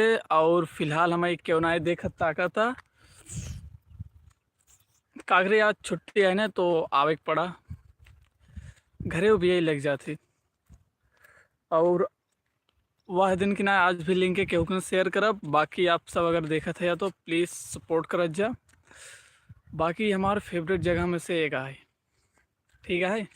और फिलहाल हमें क्यों ना देखत ताकता कागरे आज छुट्टी है ना तो आवे के पड़ा घरे भी यही लग जाती। और वह दिन की ना आज भी लिंक के केहू के शेयर करब। बाकी आप सब अगर देखा था या तो प्लीज़ सपोर्ट करत जा। बाकी हमारे फेवरेट जगह में से एक है, ठीक है।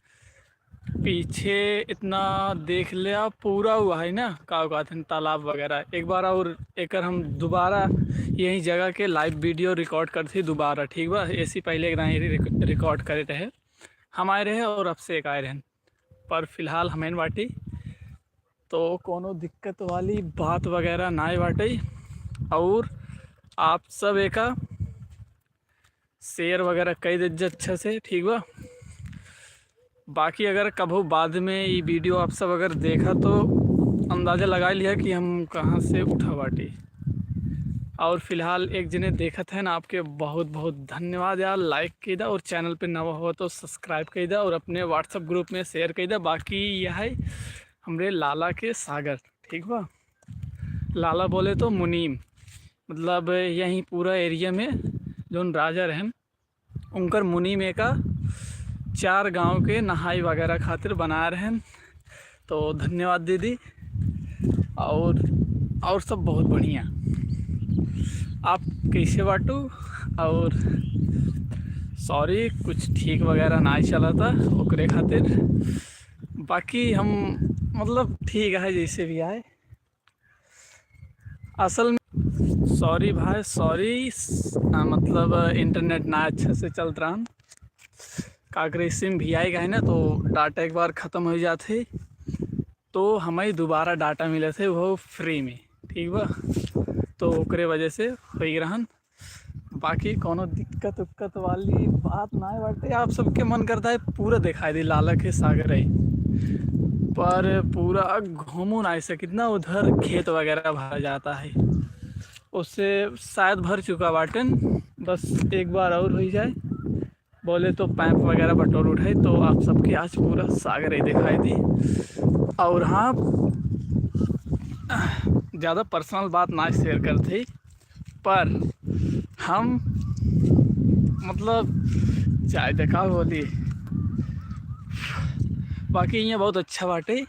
पीछे इतना देख लिया पूरा हुआ है ना का कहते हैं तालाब वगैरह। एक बार और एक हम दोबारा यही जगह के लाइव वीडियो रिकॉर्ड करती दोबारा, ठीक बा। ऐसी पहले एक ना रिकॉर्ड करे रहे हम आए रहे और अब से एक आए रहे, पर फिलहाल हमें बाटी तो कोनो दिक्कत वाली बात वगैरह ना बाटे। और आप सब एक शेयर वगैरह कई दीजिए अच्छा से, ठीक बा। बाकी अगर कभी बाद में ये वीडियो आप सब अगर देखा तो अंदाज़ा लगा लिया कि हम कहाँ से उठा बाटी। और फिलहाल एक जने देखा था ना, आपके बहुत बहुत धन्यवाद यार। लाइक कर दे और चैनल पे नवा हो तो सब्सक्राइब कर दे और अपने व्हाट्सएप ग्रुप में शेयर कर दे। बाकी यह है हमरे लाला के सागर, ठीक बा। लाला बोले तो मुनीम, मतलब यहीं पूरा एरिया में जो राजा रहन उनकर मुनीम एक 4 गांव के नहाई वगैरह खातिर बना रहे हैं। तो धन्यवाद दीदी। और सब बहुत बढ़िया। आप कैसे बाटू? और सॉरी कुछ ठीक वगैरह ना चला था ओकरे खातिर। बाकी हम मतलब ठीक है जैसे भी आए। असल में सॉरी भाई सॉरी, मतलब इंटरनेट ना अच्छा से चल रहा। कागरे सिम भी आएगा है ना तो डाटा एक बार ख़त्म हो जाते तो हमें दोबारा डाटा मिले थे वो फ्री में, ठीक बा। तो ओकरे वजह से हो रहन। बाकी कोनो दिक्कत उक्कत वाली बात ना बाटे। आप सबके मन करता है पूरा दिखाई दी लाला के सागर है, पर पूरा घूमू ना ऐसे कितना उधर खेत वगैरह भर जाता है, उससे शायद भर चुका बाटन। बस एक बार और हो जाए बोले तो पैप वगैरह बटोर उठाए तो आप सबके आज पूरा सागर ही दिखाई दी। और हाँ, ज़्यादा पर्सनल बात ना शेयर करते, पर हम मतलब चाय देखा बोली। बाकी यहाँ बहुत अच्छा बाटे।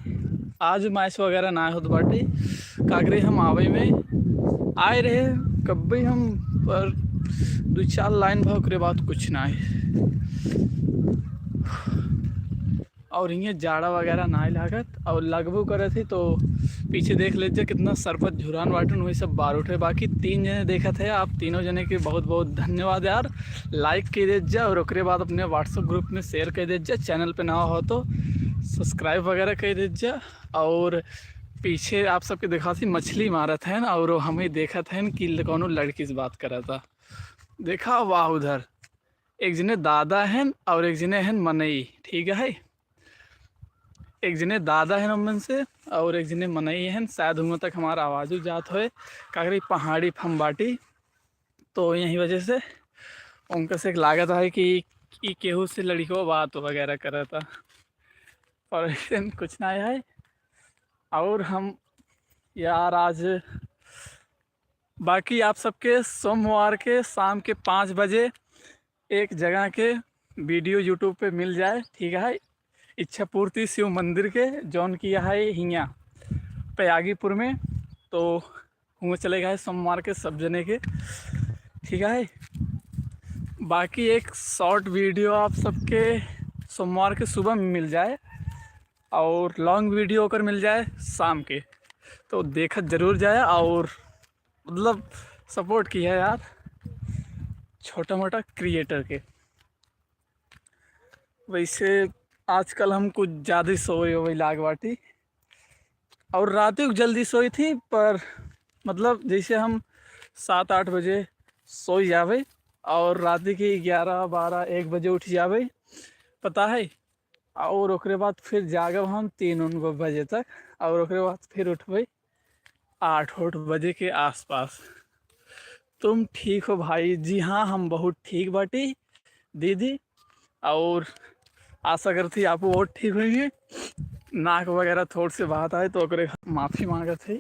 आज मैच वगैरह ना होत बाटे कागरे हम आवे में आए रहे कब भी हम, पर 2-4 लाइन भाव बाद कुछ ना है। और ये जाड़ा वगैरह ना लागत और लगभग करे थे तो पीछे देख लीजिए कितना सरपत झुरान वाटन वही सब बार उठे। बाकी 3 जने देखा थे, आप तीनों जने के बहुत बहुत धन्यवाद यार। लाइक कर दीजिए और उसके बाद अपने व्हाट्सएप ग्रुप में शेयर कर दीजिए। चैनल पे ना हो तो सब्सक्राइब वगैरह कर दीजिए। और पीछे आप सबके देखा थी मछली मारा था ना, और हमें देखा था कि कौन लड़की से बात करा था। देखा वाह, उधर एक जने दादा हैं और एक जने हैं मनई, ठीक है। एक जने दादा है नमन से और एक जने मनई हैं। शायद उन तक हमारा आवाज़ जात हो कागरी पहाड़ी फम्बाटी, तो यही वजह से उनका से एक लागत है कि केहू से लड़कियों बात वगैरह करा था, और कुछ ना है। और हम यार आज बाकी आप सबके सोमवार के शाम के 5 बजे एक जगह के वीडियो यूट्यूब पे मिल जाए, ठीक है। इच्छा पूर्ति शिव मंदिर के जौन किया है हियाँ पयागीपुर में, तो हुए चले गए सोमवार के सब जने के, ठीक है। बाकी एक शॉर्ट वीडियो आप सबके सोमवार के सुबह में मिल जाए और लॉन्ग वीडियो होकर मिल जाए शाम के, तो देखत ज़रूर जाए और मतलब सपोर्ट किया है यार छोटा मोटा क्रिएटर के। वैसे आजकल हम कुछ ज़्यादा ही सोए हुए लाग बाटी और रात को जल्दी सोई थी, पर मतलब जैसे हम 7-8 बजे सो जावे और रात के 11-12-1 बजे उठ जावे, पता है। और ओकरे बाद फिर जागब हम 3-4 बजे तक और ओकरे बाद फिर उठबे 8-8 बजे के आसपास। तुम ठीक हो भाई? जी हाँ, हम बहुत ठीक बाटी दीदी, और आशा करती आप बहुत ठीक होंगे। नाक वगैरह थोड़ी सी बात आए तो ओकरे माफ़ी मांगत है।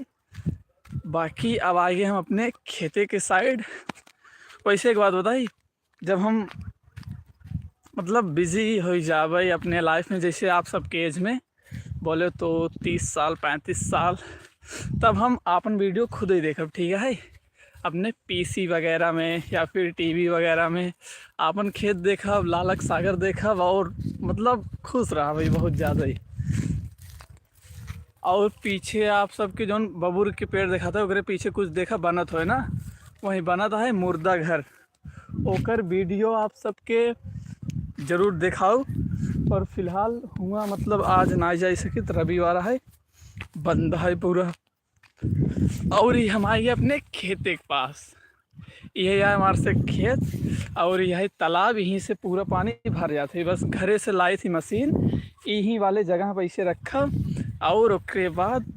बाकी अब आगे हम अपने खेते के साइड। वैसे एक बात बताई, जब हम मतलब बिजी हो जावे अपने लाइफ में, जैसे आप सबके एज में बोले तो 30 साल 35 साल, तब हम अपन वीडियो खुद ही देखब, ठीक है, अपने पीसी वगैरह में या फिर टीवी वगैरह में अपन खेत देखब, लालक सागर देखब और मतलब खुश रहा भाई बहुत ज़्यादा ही। और पीछे आप सबके जौन बबूर के पेड़ देखा था, ओकरे पीछे कुछ देखा बनत हो ना, वहीं बनत है मुर्दा घर। ओकर वीडियो आप सबके ज़रूर दिखाओ। और फिलहाल हुआ मतलब आज ना जा सके, तो रविवार है, बंद है पूरा। और ये हम आए अपने खेते के पास, यही है हमारे से खेत, और यही तालाब, यहीं से पूरा पानी भर जाता है। बस घरे से लाई थी मशीन, यहीं वाले जगह पर इसे रखा और उसके बाद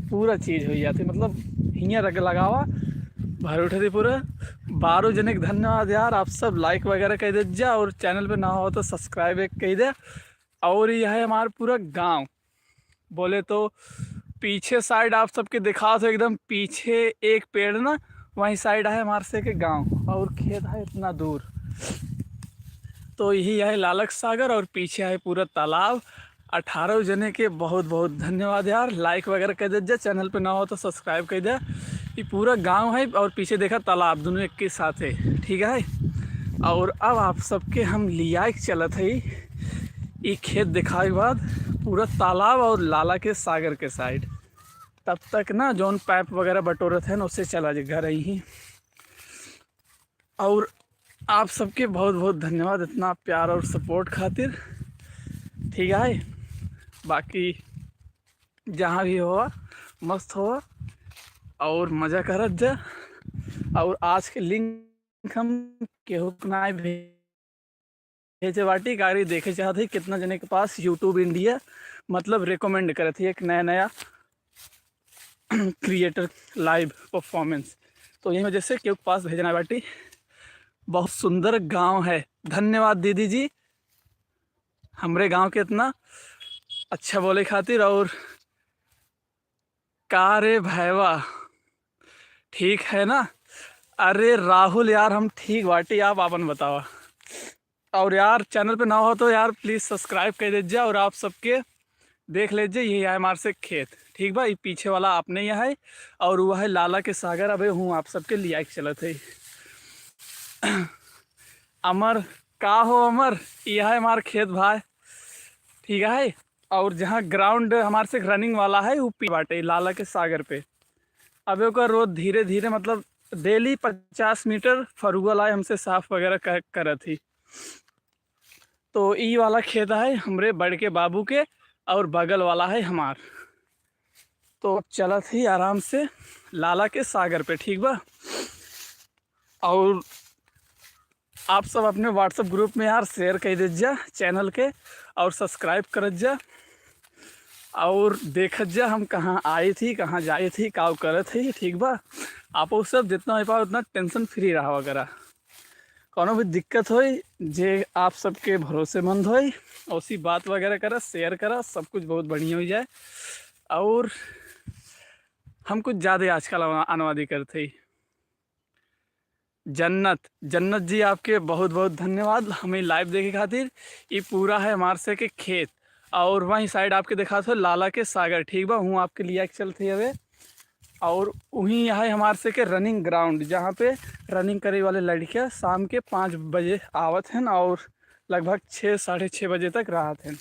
पूरा चीज़ हो जाती, मतलब हियाँ रख लगावा भर उठे थे पूरा। 12 जने के धन्यवाद यार, आप सब लाइक वगैरह कह दीजिए और चैनल पे ना हो तो सब्सक्राइब एक कह दे। और यह है हमारा पूरा गांव, बोले तो पीछे साइड आप सबके दिखा तो एकदम पीछे एक पेड़ ना, वहीं साइड है हमारे से के गांव, और खेत है इतना दूर। तो यही है लालक सागर और पीछे है पूरा तालाब। 18 जने के बहुत बहुत धन्यवाद यार, लाइक वगैरह कर दीजिए, चैनल पे ना हो तो सब्सक्राइब कर दे। ये पूरा गांव है और पीछे देखा तालाब, दोनों एक के साथ है, ठीक है। और अब आप सबके हम लिया चलत है ये खेत दिखाए के बाद पूरा तालाब और लाला के सागर के साइड। तब तक ना जौन पाइप वगैरह बटोरत है ना, उससे चला जाए घर ही। और आप सबके बहुत बहुत धन्यवाद इतना प्यार और सपोर्ट खातिर, ठीक है। बाकी जहाँ भी हुआ मस्त हुआ और मज़ा करत जा। और आज के लिंक हम केहू ना भेजे बाटी गाड़ी देखे चाहते कितना जने के पास यूट्यूब इंडिया मतलब रिकमेंड करे थे एक नया नया क्रिएटर लाइव परफॉर्मेंस, तो यही वजह से केहू के पास भेजना बाटी। बहुत सुंदर गांव है, धन्यवाद दीदी जी हमरे गांव के इतना अच्छा बोले खातिर। और का रे भैया ठीक है ना? अरे राहुल यार हम ठीक बाटी, आप आपन बतावा। और यार चैनल पे ना हो तो यार प्लीज़ सब्सक्राइब कर दीजिए और आप सबके देख लीजिए, यही है हमारे से खेत, ठीक भाई। पीछे वाला आपने यहाँ है और वह है लाला के सागर। अबे हूँ आप सबके लिया चलत है अमर का हो अमर, यह है हमारा खेत भाई, ठीक है। और जहाँ ग्राउंड हमारे से रनिंग वाला है वो पी बाटे लाला के सागर पे। अब का रोज धीरे धीरे मतलब डेली 50 मीटर फरुआ लाए हमसे साफ वगैरह कर थी। तो ई वाला खेत है हमरे बड़ के बाबू के और बगल वाला है हमार। तो चला थी आराम से लाला के सागर पे, ठीक बा। और आप सब अपने व्हाट्सएप ग्रुप में यार शेयर कर दीजिए चैनल के और सब्सक्राइब कर जा और देख जा हम कहाँ आई थी कहाँ जाई थी का करे थी, ठीक बा। आप सब जितना हो पाए उतना टेंशन फ्री रहा वगैरह, कोनो भी दिक्कत हो जे आप सबके भरोसेमंद हो उसी बात वगैरह करा शेयर करा, सब कुछ बहुत बढ़िया हो जाए। और हम कुछ ज़्यादा आजकल अनुवादी करते। जन्नत जन्नत जी आपके बहुत बहुत धन्यवाद हमें लाइव देखे खातिर। ये पूरा है हमारे से के खेत और वहीं साइड आपके देखा था लाला के सागर, ठीक बा। हूँ आपके लिए चलते हवे और वहीं है हमारे से के रनिंग ग्राउंड, जहाँ पे रनिंग करे वाले लड़कियाँ शाम के 5 बजे आवत हैं और लगभग 6 साढ़े 6 बजे तक रहते हैं।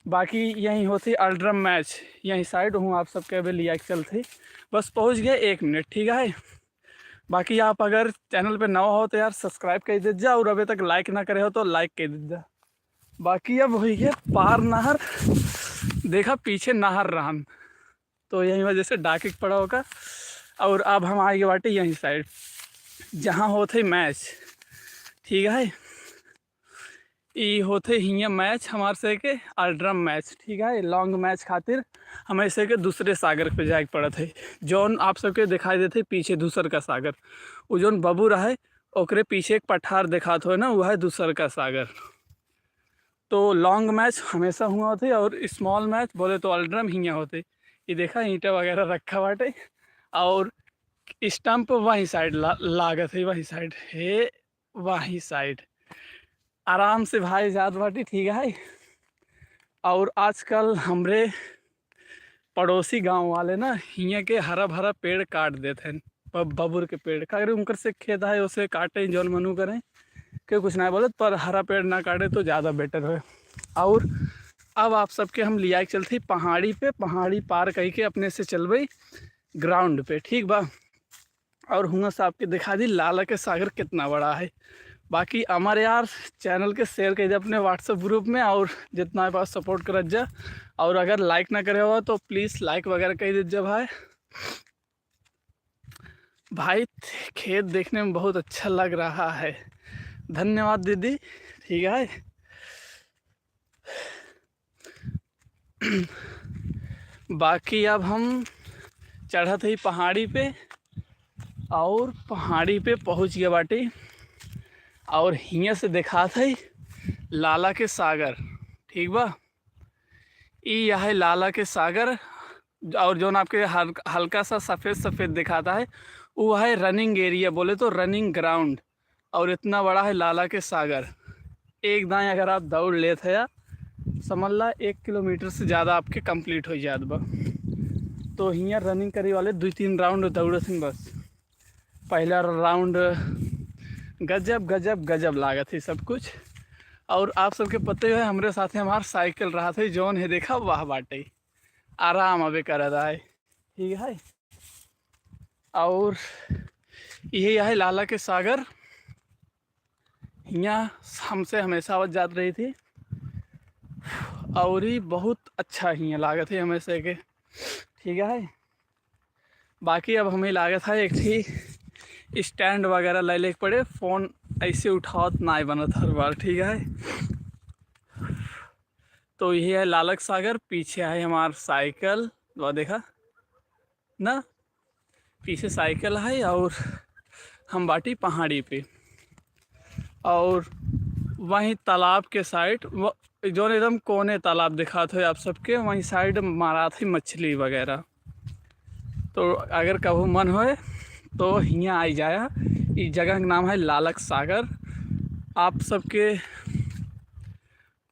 बाकी यहीं होती अल्ट्रम मैच, यहीं साइड हूँ आप सबके अभी लिया चलते, बस पहुँच गए 1 मिनट, ठीक है। बाकी आप अगर चैनल पे नया हो तो यार सब्सक्राइब कर दीजिए और अभी तक लाइक ना करे हो तो लाइक कर दीजिए। बाकी अब हुई है पार नहर, देखा पीछे नहर रहन तो यही वजह से डाके पड़ा होगा। और अब हम आगे बाटे यहीं साइड जहाँ होते मैच, ठीक है। ये होते हियाँ मैच हमारे से के अल्ट्रम मैच, ठीक है। लॉन्ग मैच खातिर हमें से के दूसरे सागर पे जाए पड़ा थे, जौन आप सबके दिखाई देते पीछे दूसर का सागर। वो जौन बबू रहा ओकरे पीछे एक पठार देखा हो ना, वह है दूसर का सागर। तो लॉन्ग मैच हमेशा हुआ होते और स्मॉल मैच बोले तो अल्ट्रम हियाँ होते। ये देखा ईंटा वगैरह रखा बाटे और स्टंप वहीं साइड लागत है, वहीं साइड है, वहीं साइड आराम से भाई जात बाटी, ठीक है। और आजकल हमरे पड़ोसी गांव वाले ना हियाँ के हरा भरा पेड़ काट देते हैं, बबूर के पेड़ का, अगर उनकर से खेत है उसे काटे जौन मनु करें कि कुछ ना बोले, पर हरा पेड़ ना काटे तो ज़्यादा बेटर है। और अब आप सबके हम लिया के चलते पहाड़ी पे, पहाड़ी पार कही के अपने से चलबई ग्राउंड पे, ठीक बा। और हुआ से आपके दिखा दी लाला के सागर कितना बड़ा है। बाकी हमारे यार चैनल के शेयर कर दे अपने व्हाट्सएप ग्रुप में, और जितना पास सपोर्ट कर जा। और अगर लाइक ना करे हो तो प्लीज़ लाइक वगैरह कर दीजिए भाई। भाई खेत देखने में बहुत अच्छा लग रहा है, धन्यवाद दीदी, ठीक है। बाकी अब हम चढ़ा थे पहाड़ी पे, और पहाड़ी पे पहुंच गया बाटी, और हियाँ से देखा था लाला के सागर, ठीक बा। यह है लाला के सागर, और जो आपके हल्का सा सफ़ेद सफ़ेद दिखाता है वो है रनिंग एरिया, बोले तो रनिंग ग्राउंड। और इतना बड़ा है लाला के सागर। एक दाएँ अगर आप दौड़ लेते या समझ ला 1 किलोमीटर से ज़्यादा आपके कंप्लीट हो जात बा। तो हियाँ रनिंग करे वाले 2-3 राउंड दौड़े थे बस। पहला राउंड गजब गजब गजब लागत है सब कुछ। और आप सबके पते है हमारे साथ हमार साइकिल रहा था जौन है देखा वाह बाटे आराम अबे कर रहा है, ठीक है। और यही है लाला के सागर, यहाँ हमसे हमेशा आवत जात रही थी, और ही बहुत अच्छा ही लागत है हमेशा के, ठीक है। बाकी अब हमें लागत है एक थी स्टैंड वगैरह ले ले पड़े, फ़ोन ऐसे उठावत ना बनत हर बार, ठीक है। तो यही है लालक सागर, पीछे है हमार साइकिल, वो देखा ना पीछे साइकिल है, और हम बाटी पहाड़ी पे। और वहीं तालाब के साइड जो एकदम कोने तालाब दिखाते हो आप सबके, वहीं साइड मारा थी मछली वगैरह। तो अगर कभी मन होए तो हियाँ आई जाया, इस जगह का नाम है लालक सागर। आप सबके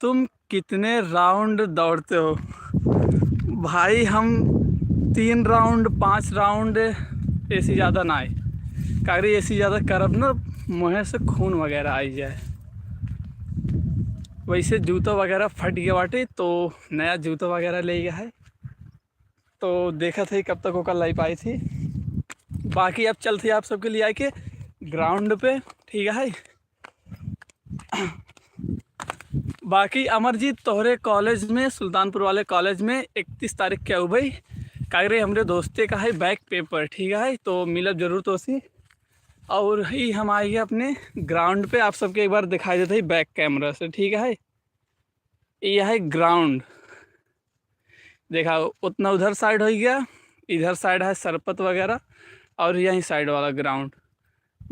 तुम कितने राउंड दौड़ते हो भाई? हम 3 राउंड 5 राउंड, ऐसी ज़्यादा ना आए, कागरी ऐसी ज़्यादा करब ना मुँह से खून वगैरह आई जाए। वैसे जूता वगैरह फट गया बाटे, तो नया जूता वगैरह ले गया है, तो देखा था कब तक वो कल लाई पाई थी। बाकी अब चलते आप सबके लिए आए के ग्राउंड पे, ठीक है। बाकी अमरजीत तोहरे कॉलेज में, सुल्तानपुर वाले कॉलेज में 31 तारीख के आऊ भाई, कागरे हमरे दोस्ते का है बैक पेपर, ठीक है। तो मिलब जरूर तो सी। और ही हम आएंगे अपने ग्राउंड पे, आप सबके एक बार दिखाई देते हैं बैक कैमरा से, ठीक है। यह है ग्राउंड, देखा उतना उधर साइड हो गया, इधर साइड है सरपत वगैरह, और यहीं साइड वाला ग्राउंड।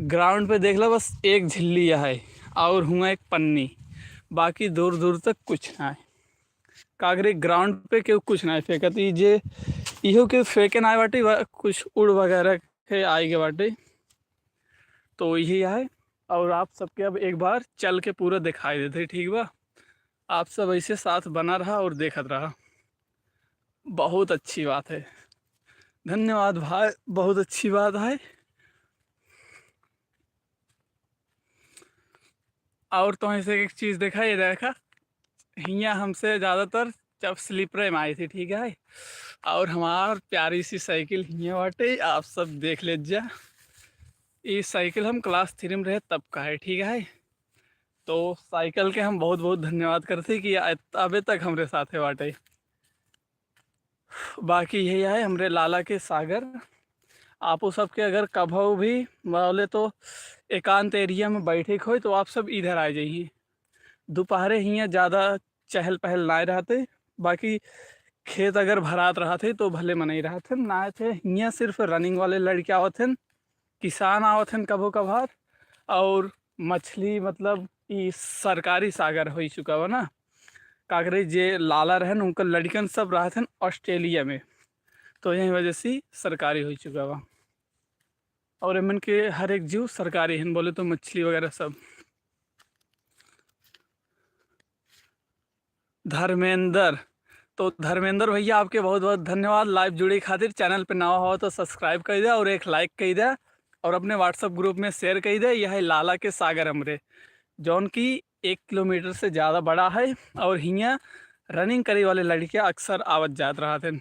ग्राउंड पे देख लो बस एक झिल्ली है और हुआ एक पन्नी, बाकी दूर दूर तक कुछ ना है। कागरे ग्राउंड पे क्यों कुछ ना है फेंकत, जे इहो के फेंके ना बाटे, कुछ उड़ वगैरह के आए गए बाटे। तो यही है, और आप सबके अब एक बार चल के पूरा दिखाई देते, ठीक बा। आप सब ऐसे साथ बना रहा और देखत रहा, बहुत अच्छी बात है, धन्यवाद भाई, बहुत अच्छी बात है। और तो ऐसे एक चीज़ देखा, ये देखा हियाँ हमसे ज़्यादातर जब स्लीपर में आई थी, ठीक है। और हमार प्यारी सी साइकिल हियाँ बाटे, आप सब देख लीजिए। ये साइकिल हम क्लास 3 में रहे तब का है, ठीक है। तो साइकिल के हम बहुत बहुत धन्यवाद करते कि अभी तक हमारे साथ है बाटे। बाकी यही है हमरे लाला के सागर। आपो सबके अगर कभू भी बोले तो एकांत एरिया में बैठे हो तो आप सब इधर आ जाइए। दोपहरे हियाँ ज़्यादा चहल पहल ना रहते, बाकी खेत अगर भरात रहा थे तो भले मन ही रहा थे ना थे। हियाँ सिर्फ रनिंग वाले लड़के आवत हैं, किसान आवत हैं कभो कभार, और मछली मतलब ये सरकारी सागर हो चुका हो ना। कागरे जे लाला रहन उनका लड़कन सब रहते हैं ऑस्ट्रेलिया में, तो यही वजह से सरकारी हो चुका हुआ। और एमन के हर एक जीव सरकारी हैं, बोले तो मछली वगैरह सब। धर्मेंद्र, तो धर्मेंद्र भैया आपके बहुत बहुत धन्यवाद लाइव जुड़े खातिर। चैनल पे नवा हो तो सब्सक्राइब कर दे और एक लाइक कर दे और अपने व्हाट्सअप ग्रुप में शेयर कर दे। यह है लाला के सागर हमरे, जौन की 1 किलोमीटर से ज़्यादा बड़ा है। और हियाँ रनिंग करे वाले लड़के अक्सर आवत जात रहा थे।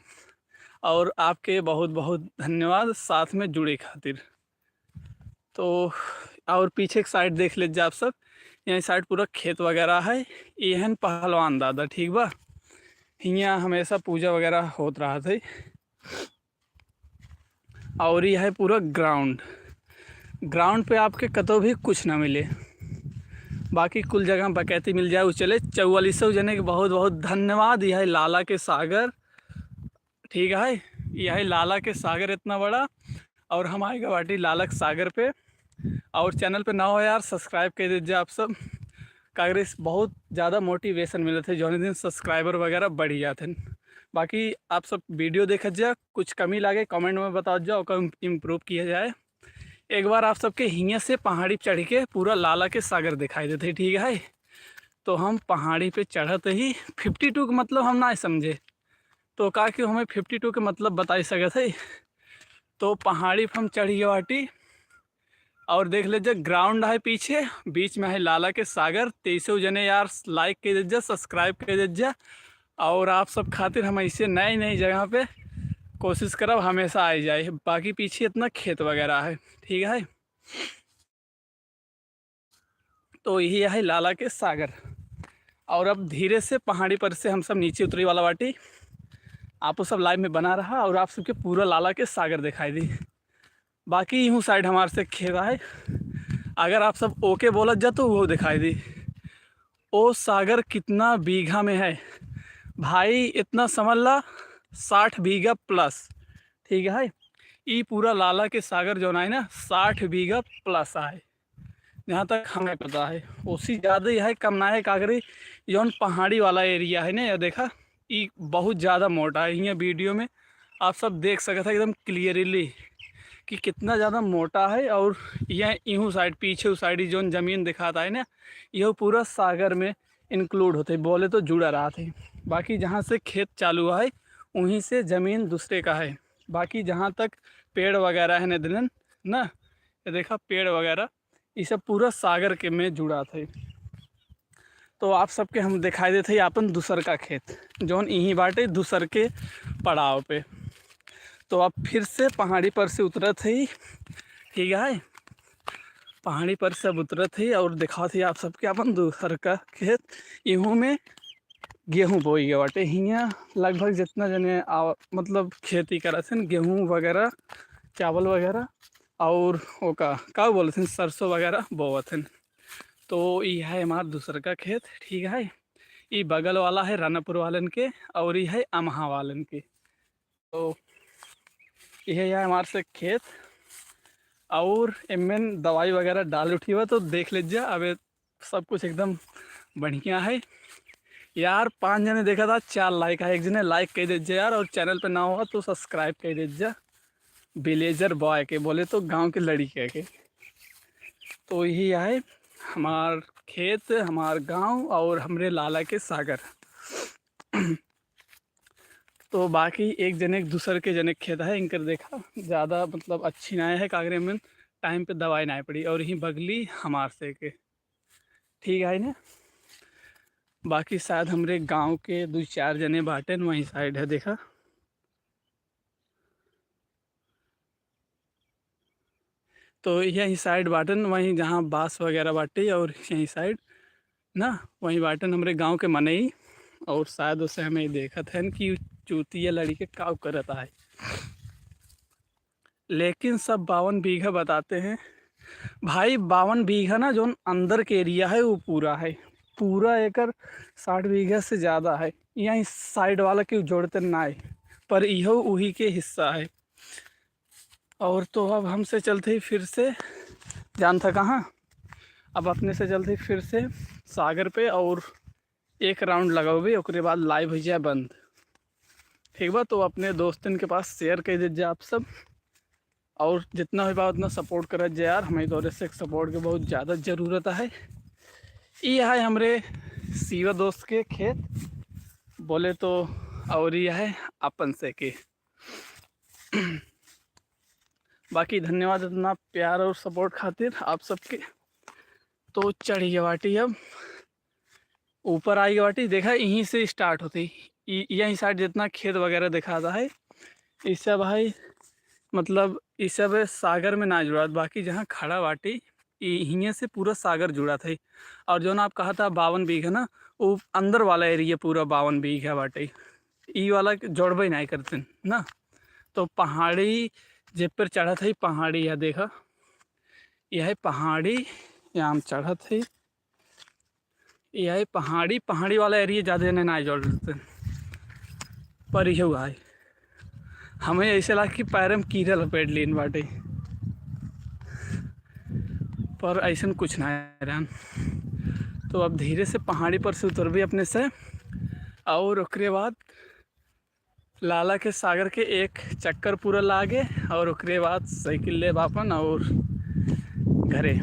और आपके बहुत बहुत धन्यवाद साथ में जुड़े खातिर। तो और पीछे की साइड देख लीजिए आप सब, यहाँ साइड पूरा खेत वगैरह है। यहन पहलवान दादा ठीक बा, हियाँ हमेशा पूजा वगैरह होत रहा थे। और यह है पूरा ग्राउंड, ग्राउंड पे आपके कतो भी कुछ ना मिले, बाकी कुल जगह बकैती मिल जाए वो चले। 4400 जने के बहुत बहुत धन्यवाद। यह है लाला के सागर, ठीक है, यह है लाला के सागर इतना बड़ा। और हम आएगा बाटी लाला के सागर पे। और चैनल पे ना हो यार सब्सक्राइब कर दीजिए आप सब, कांग्रेस बहुत ज़्यादा मोटिवेशन मिले थे जो दिन सब्सक्राइबर वगैरह बढ़ जाते हैं। बाकी आप सब वीडियो देखा जाए, कुछ कमी लगे कमेंट में बताओ जाओ, कम इम्प्रूव किया जाए। एक बार आप सबके हियाँ से पहाड़ी चढ़ के पूरा लाला के सागर दिखाई देते, ठीक है। तो हम पहाड़ी पे चढ़ते ही 52 का मतलब हम ना समझे, तो कहा कि हमें 52 के मतलब बताई सके थे। तो पहाड़ी पर हम चढ़ी बाटी और देख लीजिए ग्राउंड है पीछे, बीच में है लाला के सागर। 2300 जने यार लाइक कर दीजिए, सब्सक्राइब कर दीजिए। और आप सब खातिर हम ऐसे नई नई जगह पे कोशिश करब हमेशा आ जाए। बाकी पीछे इतना खेत वगैरह है, ठीक है। तो यही है लाला के सागर। और अब धीरे से पहाड़ी पर से हम सब नीचे उतरी वाला बाटी, आपको सब लाइव में बना रहा और आप सबके पूरा लाला के सागर दिखाई दी। बाकी यूँ साइड हमारे से खेरा है, अगर आप सब ओके बोलत जा तो वो दिखाई दी। ओ सागर कितना बीघा में है भाई, इतना समझ ला 60 बीघा प्लस, ठीक है। ये पूरा लाला के सागर जो है ना 60 बीघा प्लस है, जहाँ तक हमें पता है। उससे ज़्यादा ही है, कम ना है। कागरी जौन पहाड़ी वाला एरिया है ना, यह देखा ये बहुत ज़्यादा मोटा है। यहाँ वीडियो में आप सब देख सकते हैं एकदम क्लियरली कि कितना ज़्यादा मोटा है। और यह यूँ साइड पीछे उस साइड जो ज़मीन दिखाता है ना, यह पूरा सागर में इंक्लूड होते, बोले तो जुड़ा रहा थे। बाकी जहाँ से खेत चालू हुआ है वहीं से ज़मीन दूसरे का है। बाकी जहाँ तक पेड़ वगैरह है न ना, ये देखा पेड़ वगैरह ये सब पूरा सागर के में जुड़ा थे। तो आप सबके हम दिखाई देते अपन दूसर का खेत जौन यहीं बाटे दूसर के पड़ाव पे। तो अब फिर से पहाड़ी पर से उतरत है, ठीक है। पहाड़ी पर से अब उतरत है और दिखा थे आप सबके अपन दूसर का खेत। इहूँ में गेहूँ बोई गया बाटे। हियाँ लगभग जितना जने मतलब खेती करत हैं गेहूँ वगैरह, चावल वगैरह और वो का बोलते हैं सरसों वगैरह बोवत हैं। तो ये है हमारा दूसर का खेत, ठीक है। ये बगल वाला है रानापुर वालन के और ये है अमहा वालन के। तो यह है हमारे से खेत। और इनमें दवाई वगैरह डाल उठी हुआ, तो देख लीजिए अब सब कुछ एकदम बढ़िया है यार। 5 जने देखा था 4 लाइक है, एक जने लाइक कर दीजिए यार। और चैनल पे ना हुआ तो सब्सक्राइब कर दीजिए। विलेजर बॉय के बोले तो गांव के लड़के के। तो यही है हमार खेत, हमार गांव और हमरे लाला के सागर। तो बाकी एक जने दूसर के जने खेत है इनकर देखा ज़्यादा मतलब अच्छी ना है, कागरे में टाइम पे दवाई ना पड़ी। और यहीं बगली हमार से के, ठीक है ना। बाकी शायद हमरे गांव के 2-4 जने बाटे वहीं साइड है देखा। तो यही साइड बाटन वहीं जहाँ बांस वगैरह बाटे, और यहीं साइड ना वहीं बाटन हमरे गांव के मने ही। और शायद उसे हमें देखा था कि चूतिया लड़ी के काव करता है। लेकिन सब 52 बीघा बताते हैं भाई। 52 बीघा ना जो अंदर के एरिया है वो पूरा है, पूरा एकड़ 60 बीघा से ज़्यादा है। यहाँ साइड वाला के जोड़ते ना है, पर यहो वही के हिस्सा है। और तो अब हमसे चलते ही फिर से जान था कहाँ, अब अपने से चलते फिर से सागर पे और एक राउंड लगाओगे, उसके बाद लाइव हो जाए बंद। ठीक बा। तो अपने दोस्तन के पास शेयर कर दीजिए आप सब, और जितना हो पाए उतना सपोर्ट कर जाए यार, हमें दौरे से सपोर्ट की बहुत ज़्यादा ज़रूरत है। ये है हमारे सीवा दोस्त के खेत बोले तो, और ये है अपन से के। बाकी धन्यवाद इतना प्यार और सपोर्ट खातिर आप सबके। तो चढ़ी वाटी अब ऊपर आई वाटी, देखा यहीं से स्टार्ट होती, यहीं साइड जितना खेत वगैरह दिखाता है ये सब है, मतलब ये सब सागर में ना जुड़ा, बाकी जहाँ खड़ा बाटी यहीं से पूरा सागर जुड़ा था। और जो ना आप कहा था 52 बीघा ना, वो अंदर वाला एरिया पूरा 52 बीघा बाटे, ई वाला जोड़बे नहीं करते ना। तो पहाड़ी जब पर चढ़ा था पहाड़ी, यह देखा यह है पहाड़ी, यहाँ हम चढ़ा थे, यह है पहाड़ी वाला एरिया ज़्यादा नहीं जोड़ देते। पर यह हुआ है हमें ऐसे लगा कि पैर में कीड़ा लपेट लीन बाटे, पर ऐसा कुछ ना रहन। तो अब धीरे से पहाड़ी पर से उतर भी अपने से, और उसके बाद लाला के सागर के एक चक्कर पूरा लागे, और उसके बाद साइकिल ले वापन और घरे।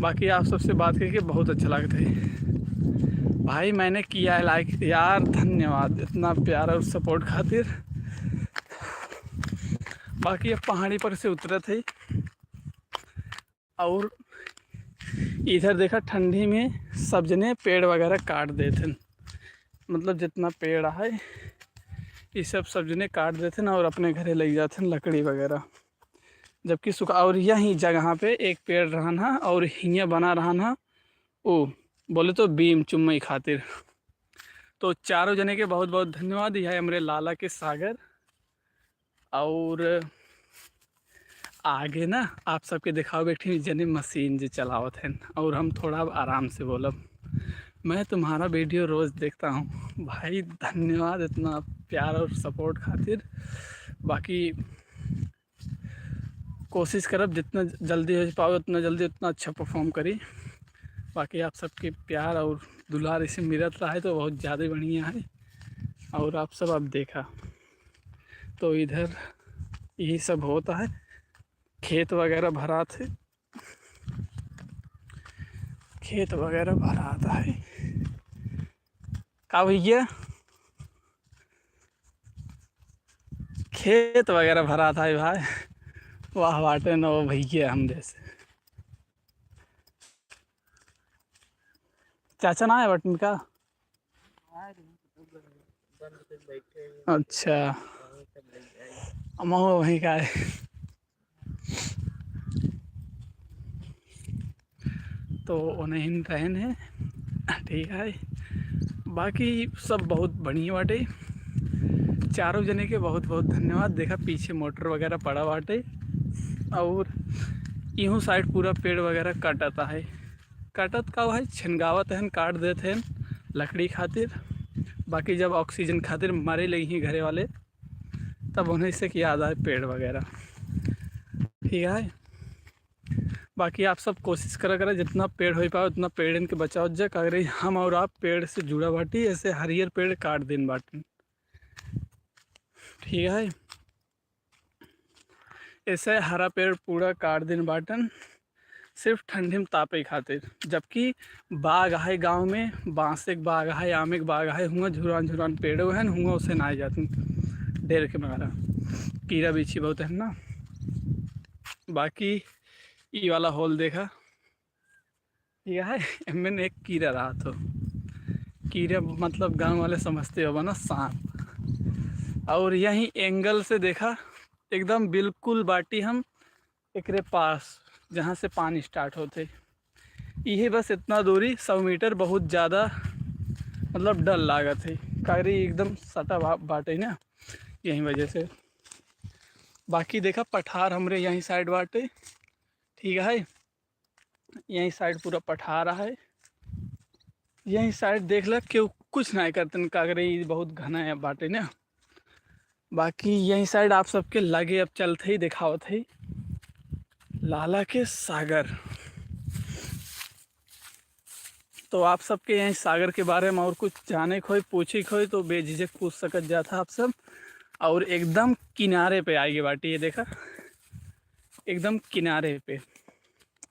बाकी आप सबसे बात करके बहुत अच्छा लगता है भाई, मैंने किया है लाइक यार, धन्यवाद इतना प्यार और सपोर्ट खातिर। बाकी अब पहाड़ी पर से उतरे थे, और इधर देखा ठंडी में सब जने पेड़ वगैरह काट देते, मतलब जितना पेड़ है ये सब जने काट देते ना, और अपने घरे ले जाते लकड़ी वगैरह। जबकि सुखा, और यही जगह पे एक पेड़ रहन है और हियाँ बना रहन है ओ बोले तो बीम चुम्मई खातिर। तो चारों जने के बहुत बहुत धन्यवाद। यह है हमारे लाला के सागर, और आगे ना आप सबके दिखाओ बैठी जने मशीन जो चलावत हैं, और हम थोड़ा आराम से बोलब। मैं तुम्हारा वीडियो रोज़ देखता हूँ भाई, धन्यवाद इतना प्यार और सपोर्ट खातिर। बाकी कोशिश करब जितना जल्दी हो पाओ उतना जल्दी, उतना अच्छा परफॉर्म करी। बाकी आप सबके प्यार और दुलार इसे मिलत रहा है तो बहुत ज़्यादा बढ़िया है। और आप सब अब देखा तो इधर यही सब होता है, खेत वगैरह भरा थे, खेत वगैरह भरा आता है। का भैया खेत वगैरह भरा था भाई, वाह बाटे न वो भैया हम जैसे। चाचा ना है बटन का, अच्छा महो वहीं का है। तो उन्हें रहन है, ठीक है। बाकी सब बहुत बढ़िया बाटे, चारों जने के बहुत बहुत धन्यवाद। देखा पीछे मोटर वगैरह पड़ा बाटे, और यूँ साइड पूरा पेड़ वगैरह काटता है, काटत का है छिनगावत है, काट देते हैं लकड़ी खातिर। बाकी जब ऑक्सीजन खातिर मारे लगी ही घरे वाले, तब उन्हें से याद आए पेड़ वगैरह, ठीक है। बाकी आप सब कोशिश करा जितना पेड़ हो पाए उतना पेड़ इनके बचाओ जा, अगर हम और आप पेड़ से जुड़ा बाटी, ऐसे हरियर पेड़ काट दिन बाटन, ठीक है। ऐसे हरा पेड़ पूरा काट दिन बाटन सिर्फ ठंडी में तापे खातिर। जबकि बाग है गांव में, बांस एक बाग है, आम एक बाग है, हुआ झुरान झुरान पेड़ है, हुआ उसे ना जाते डेर के मारा, कीड़ा बीछी बहुत है ना। बाकी ये वाला होल देखा, यह है मैंने एक कीड़ा रहा, तो कीड़ा मतलब गांव वाले समझते हो ना सांप। और यही एंगल से देखा एकदम बिल्कुल बाटी हम एकरे पास जहाँ से पानी स्टार्ट होते, यही बस इतना दूरी 100 मीटर, बहुत ज़्यादा मतलब डर लागत है, कागरी एकदम सटा बाटे ना, यही वजह से। बाकी देखा पठार हमरे यहीं साइड बाटे, ठीक है, यहीं साइड पूरा पठार है, यहीं साइड देख ल क्यों कुछ नहीं करते, कागरी बहुत घना है बाटे ना। बाकी यहीं साइड आप सबके लगे अब चलते ही दिखावत है लाला के सागर। तो आप सबके यहाँ सागर के बारे में और कुछ जाने खोई पूछी खोई तो बेझिझक पूछ सकत जाता आप सब। और एकदम किनारे पे आएगी बाटी, ये देखा एकदम किनारे पे।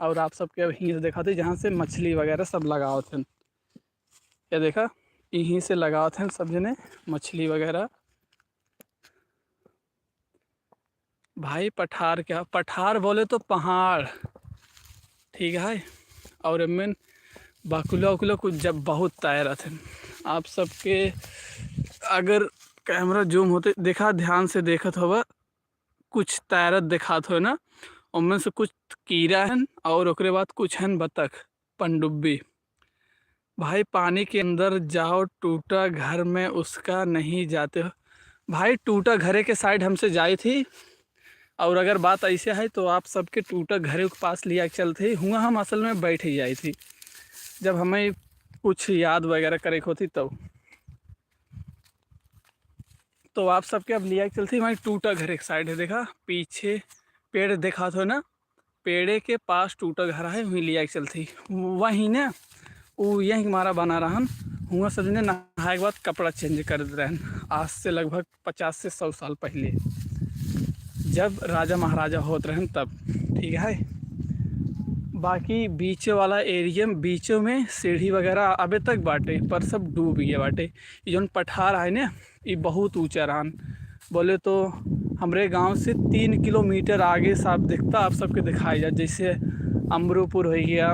और आप सबके अब यहीं से देखा थे जहाँ से मछली वगैरह सब लगाओ थे, ये देखा यहीं से लगाओ थे सब जने मछली वगैरह। भाई पठार क्या, पठार बोले तो पहाड़, ठीक है। और इनमें बाकुला उकुला कुछ जब बहुत तैरा थे। आप सबके अगर कैमरा जूम होते देखा ध्यान से देखत होगा, कुछ तैरत दिखात हो ना, उनमें से कुछ कीड़ा हैं और ओकरे बाद कुछ हैं बतख पनडुब्बी। भाई पानी के अंदर जाओ, टूटा घर में उसका नहीं जाते हो। भाई टूटा घरे के साइड हमसे जाई थी, और अगर बात ऐसे है तो आप सबके टूटा घरे के पास लिया चलते हुआ हम असल में बैठ ही जाई थी जब हमें कुछ याद वगैरह करे होती तो आप सबके अब लिया चलती वहीं टूटा घर एक साइड है, देखा पीछे पेड़ देखा तो ना, पेड़े के पास टूटा घर है वहीं लिया चलती वहीं ना। वो यहीं हमारा बना रहन हुआ सब ने नहाए के बाद कपड़ा चेंज कर दे रहन, आज से लगभग 50 से 100 साल पहले जब राजा महाराजा होते रहन तब, ठीक है। बाकी बीच वाला एरिया में बीचों में सीढ़ी वगैरह अबे तक बाटे पर सब डूब गए बाटे। ये जो पठार है ना ये बहुत ऊंचा रहन, बोले तो हमारे गांव से 3 किलोमीटर आगे साफ दिखता आप सबके दिखाई जा, जैसे अमरूपुर हो गया,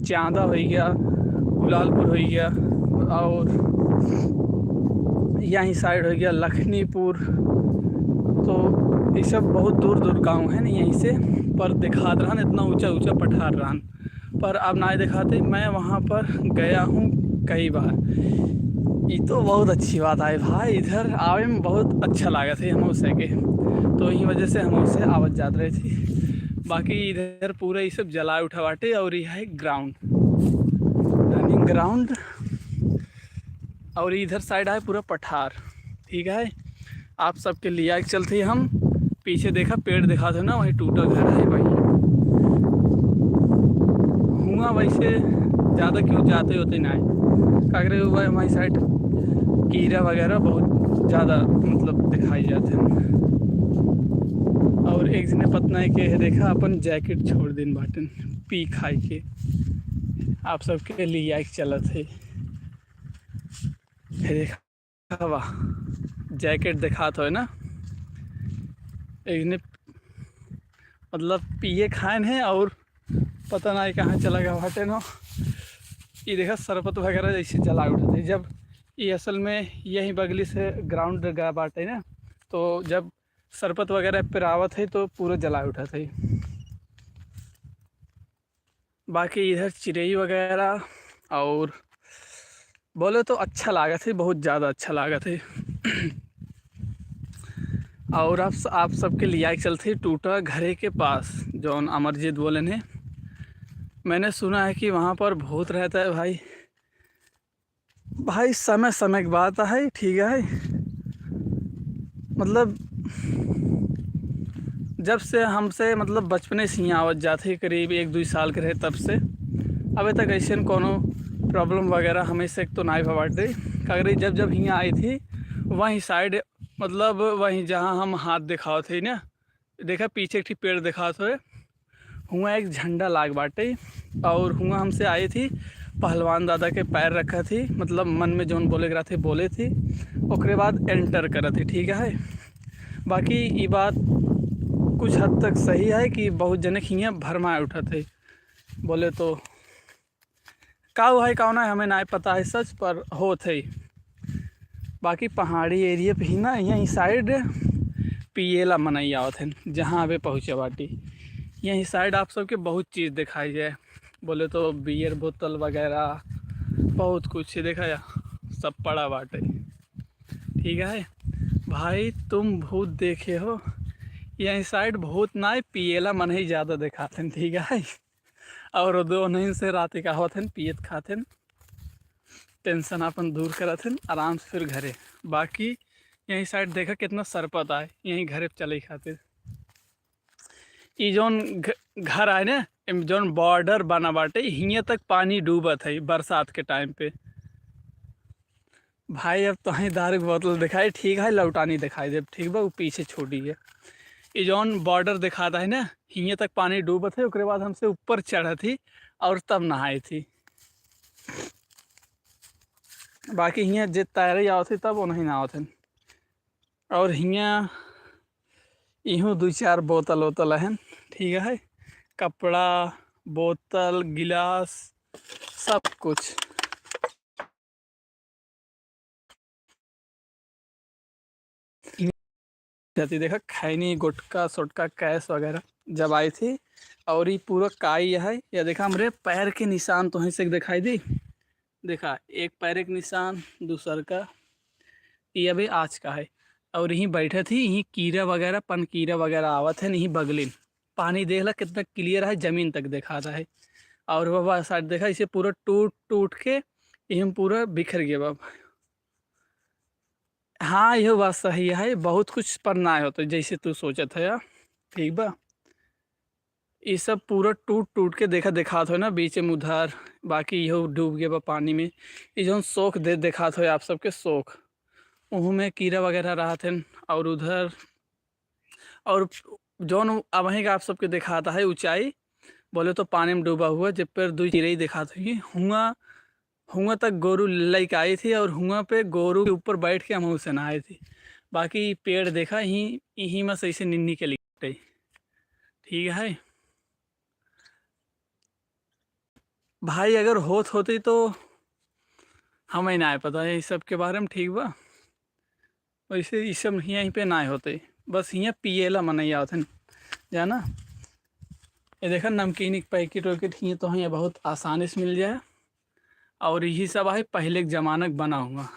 चांदा हो गया, गुलालपुर हो गया, और यहीं साइड हो गया लखनीपुर। तो ये सब बहुत दूर दूर गाँव है ना यहीं से, पर दिखात रहन इतना ऊंचा ऊंचा पठार रहन, पर अब ना दिखाते। मैं वहाँ पर गया हूँ कई बार, ये तो बहुत अच्छी बात है भाई, इधर आवे में बहुत अच्छा लगा थे हम उसे के, तो यही वजह से हम उसे आवत जात रहे थी। बाकी इधर पूरा ये सब जला उठा बाटे, और यह है ग्राउंड, रनिंग ग्राउंड, और इधर साइड है पूरा पठार, ठीक है। आप सबके लिया चलते हम पीछे देखा पेड़ दिखा था ना, वहीं टूटा घर है वहीं हुआ। वैसे ज़्यादा क्यों जाते होते ना कागरे हुआ है हमारी साइड, कीड़ा वगैरह बहुत ज़्यादा मतलब दिखाई जाते हैं। और एक जने पतना है के देखा अपन जैकेट छोड़ दिन बाटन पी खाई के, आप सबके लिए चला थे देखा वाह जैकेट दिखा तो है ना, एक ने मतलब पिए खाए हैं और पता नहीं कहाँ चला गया बाटे ना। ये देखा सरपत वगैरह जैसे जला उठते जब ये असल में यही बगली से ग्राउंड गया बाटे ना, तो जब सरपत वगैरह पिरावत है तो पूरा जला उठा था। बाकी इधर चिड़ई वगैरह और बोले तो अच्छा लगा थे, बहुत ज़्यादा अच्छा लगा थे। और आप सबके लिए चलते टूटा घरे के पास जो अमरजीत बोले ने, मैंने सुना है कि वहाँ पर भूत रहता है भाई। भाई समय समय की बात है, ठीक है। मतलब जब से हमसे मतलब बचपने से ही आवत जाते करीब 1-2 साल के रहे तब से अभी तक ऐसे कोनो प्रॉब्लम वगैरह हमें से तो नहीं भवाटे। अगर जब जब यहाँ आई थी वहीं साइड मतलब वहीं जहाँ हम हाथ दिखाओ थे ना, देखा पीछे एक पेड़ दिखा तो हुआ एक झंडा लाग बाटे, और हुआ हमसे आई थी पहलवान दादा के पैर रखा थी, मतलब मन में जो बोले करा थे बोले थी, उसके बाद एंटर करा थी, ठीक है। बाकी ये बात कुछ हद तक सही है कि बहुत जने खियाँ भरमाए उठा थे, बोले तो काऊ है कौन है हमें नहीं पता है सच, पर हो थे। बाकी पहाड़ी एरिया पे ही ना यहीं साइड पिएला मनाई आवत है, जहाँ अभी पहुँचे बाटी यहीं साइड आप सबके बहुत चीज़ दिखाई जाए, बोले तो बियर बोतल वगैरह बहुत कुछ देखा या सब पड़ा बाटे, ठीक है। भाई तुम भूत देखे हो यहीं साइड, भूत ना पिएला मन ही ज़्यादा दिखाते हैं, ठीक है। और दो नहीं से रात का होते पियत खाते, टेंशन अपन दूर करते आराम से फिर घरे। बाकी यहीं साइड देखा कितना सरपत आए, यहीं घरे चले खाते। ये जोन घर आए ना जौन बॉर्डर बना बाटे हियाँ तक पानी डूबत है बरसात के टाइम पे। भाई अब तो ही दारू की बोतल दिखाई ठीक है, लौटानी दिखाई दे ठीक बा, वो पीछे छोड़ी है। ये जौन बॉर्डर दिखाता है ना, हियाँ तक पानी डूबत है, उसके बाद हमसे ऊपर चढ़ा थी और तब नहाई थी। बाकी हियाँ जे तैरे आवत थी तब वो नहीं नहावत है। और हियाँ इहों 2-4 बोतल वोतल हैं, ठीक है, कपड़ा, बोतल, गिलास, सब कुछ। जाती देखा खैनी गुटका सोटका कैस वगैरह जब आई थी। और ये पूरा काई है, या देखा हमरे पैर के निशान तो से दिखाई दी। देखा एक पैर के निशान, दूसर का, ये अभी आज का है। और यहीं बैठे थी, यहीं कीड़ा वगैरह पन कीड़ा वगैरह आवत है, यहीं बगलिन पानी देख ला कितना क्लियर है, जमीन तक दिखाता है। और बाबा साइड देखा इसे पूरा टूट टूट के यहीं पूरा बिखर गया बाबा। हाँ यह बात सही है, बहुत कुछ पर ना होता जैसे तू सोचत है यार, ठीक बा। ये सब पूरा टूट टूट के देखा दिखात हो ना बीच में उधर, बाकी यह डूब गया बा पानी में। ये जो शौक दे दिखात हो आप सबके शौक, उहू में कीड़ा वगैरह रहा थे। और उधर और जौन अब वहीं का आप सबके दिखाता है ऊंचाई, बोले तो पानी में डूबा हुआ जब पर दो चिड़ई दिखाती हुई हुआ। हुआ तक गोरू लेके आई थी और हुआ पे गोरू के ऊपर बैठ के हम उसे नहाए थी। बाकी पेड़ देखा यहीं यहीं में सही से निन्नी के लिए, ठीक है भाई। अगर होती तो हमें ना पता है इस सब के बारे में, ठीक बा। वैसे इस सब यहीं पे ना होते, बस यहाँ पिएला मनैया होते जाना। ये देखा नमकीन एक पैकेट वैकेट ये तो यहाँ बहुत आसानी से मिल जाए। और यही सब है पहले के ज़माना का बना हुआ।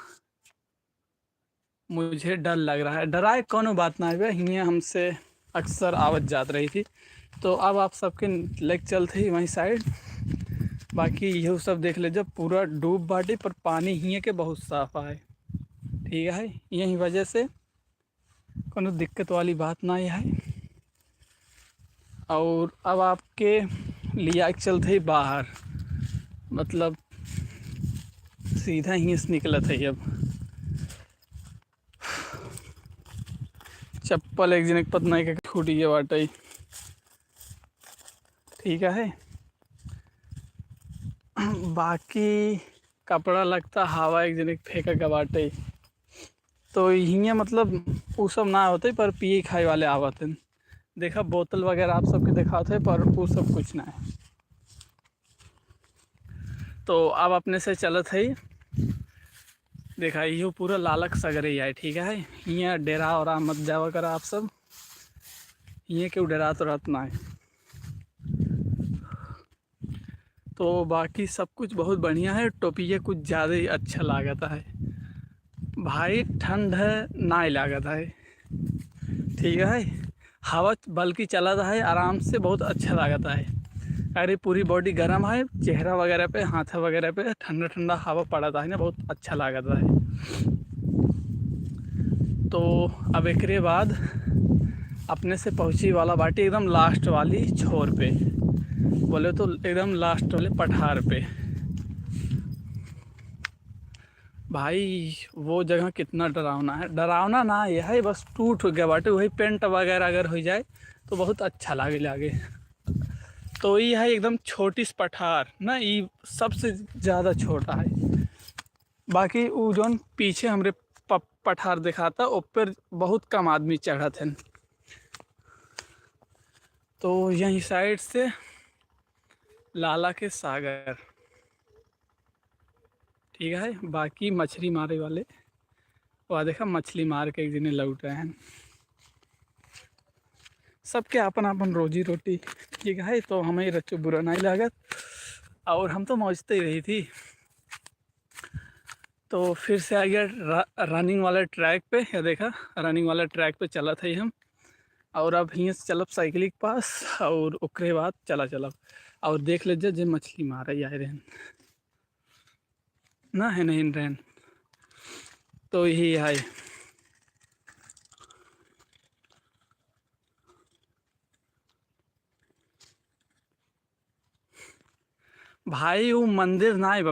मुझे डर लग रहा है, डराए कोनो बात ना है, हियाँ हमसे अक्सर आवत जात रही थी। तो अब आप सबके लेक चलते ही वहीं साइड। बाकी यह सब देख ले जब पूरा डूब बाटे, पर पानी हियाँ के बहुत साफ है, ठीक है। यही वजह से कोनो दिक्कत वाली बात ना है। और अब आपके लिया चलते ही बाहर, मतलब सीधा ही से निकलत है। अब चप्पल एक जन पता नहीं का छूटी है बाटे, ठीक है। बाकी कपड़ा लगता हवा एक जन फेंका के बाटे। तो हियाँ मतलब वो सब ना होते, पर पिए खाए वाले आवत हैं। देखा बोतल वगैरह आप सबके दिखाते, पर वो सब कुछ ना है। तो अब अपने से चलत है, देखा ये पूरा लालक सगरे है, ठीक है। यहाँ डेरा और मत जावा करा आप सब, ये क्यों डरा तो रहत ना है। तो बाकी सब कुछ बहुत बढ़िया है, टोपिया कुछ ज़्यादा ही अच्छा लागता है भाई। ठंड है ना ही लागता है, ठीक है। हवा बल्कि चलाता है आराम से, बहुत अच्छा लगता है। अरे पूरी बॉडी गर्म है, चेहरा वगैरह पे हाथ वगैरह पे ठंडा ठंडा हवा पड़ता है ना, बहुत अच्छा लगता है। तो अब एक बाद अपने से पहुंची वाला बाटी एकदम लास्ट वाली छोर पे, बोले तो एकदम लास्ट वाले पठार पे। भाई वो जगह कितना डरावना है, डरावना ना ये है, बस टूट गया बाटे, वही पेंट वगैरह अगर हो जाए तो बहुत अच्छा लागे। तो ये है एकदम छोटी सी पठार ना, ये सबसे ज़्यादा छोटा है। बाकी वो जो पीछे हमरे पठार दिखाता ऊपर बहुत कम आदमी चढ़ा थे। तो यही साइड से लाला के सागर, ठीक है। बाकी मछली मारे वाले वह देखा मछली मार के एक दिन लौट रहे हैं। सबके अपन अपन रोजी रोटी, ठीक है। तो हमें रच्चू बुरा नहीं लागत, और हम तो मौजते ही रही थी। तो फिर से आ गया रनिंग वाले ट्रैक पे, या देखा रनिंग वाला ट्रैक पे चला था हम। और अब यहाँ से चलब साइकिल के पास, और ओकरे बाद चलब और देख लीजिए जो मछली मारे आए रहन ना है नहीं रहन। तो यही है। भाई वो मंदिर ना है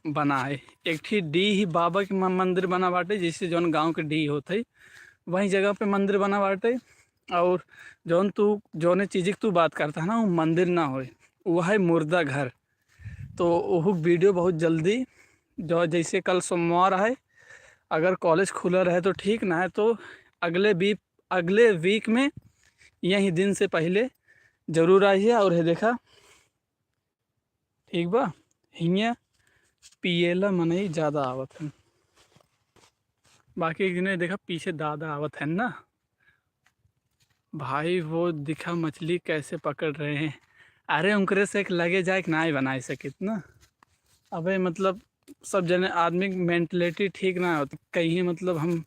बना है, एक ठी डी ही बाबा के मंदिर बना बाटे, जैसे जौन गांव के डी होते वही जगह पे मंदिर बना बाटे। और जौन चीज़ की तू बात करता है ना, वो मंदिर ना हो, वह है मुर्दा घर। तो वो वीडियो बहुत जल्दी, जो जैसे कल सोमवार है, अगर कॉलेज खुला रहे तो ठीक, ना है तो अगले वीक में यही दिन से पहले जरूर आइए। और ये देखा ठीक बा, हियाँ पिएला मनई ज़्यादा आवत है, बाकी ने देखा पीछे दादा आवत है ना भाई, वो दिखा मछली कैसे पकड़ रहे हैं। अरे उनकरे से एक लगे जाए कि ना ही बनाए सकित ना। अबे मतलब सब जने आदमी की मेंटलिटी ठीक ना होती कहीं, मतलब हम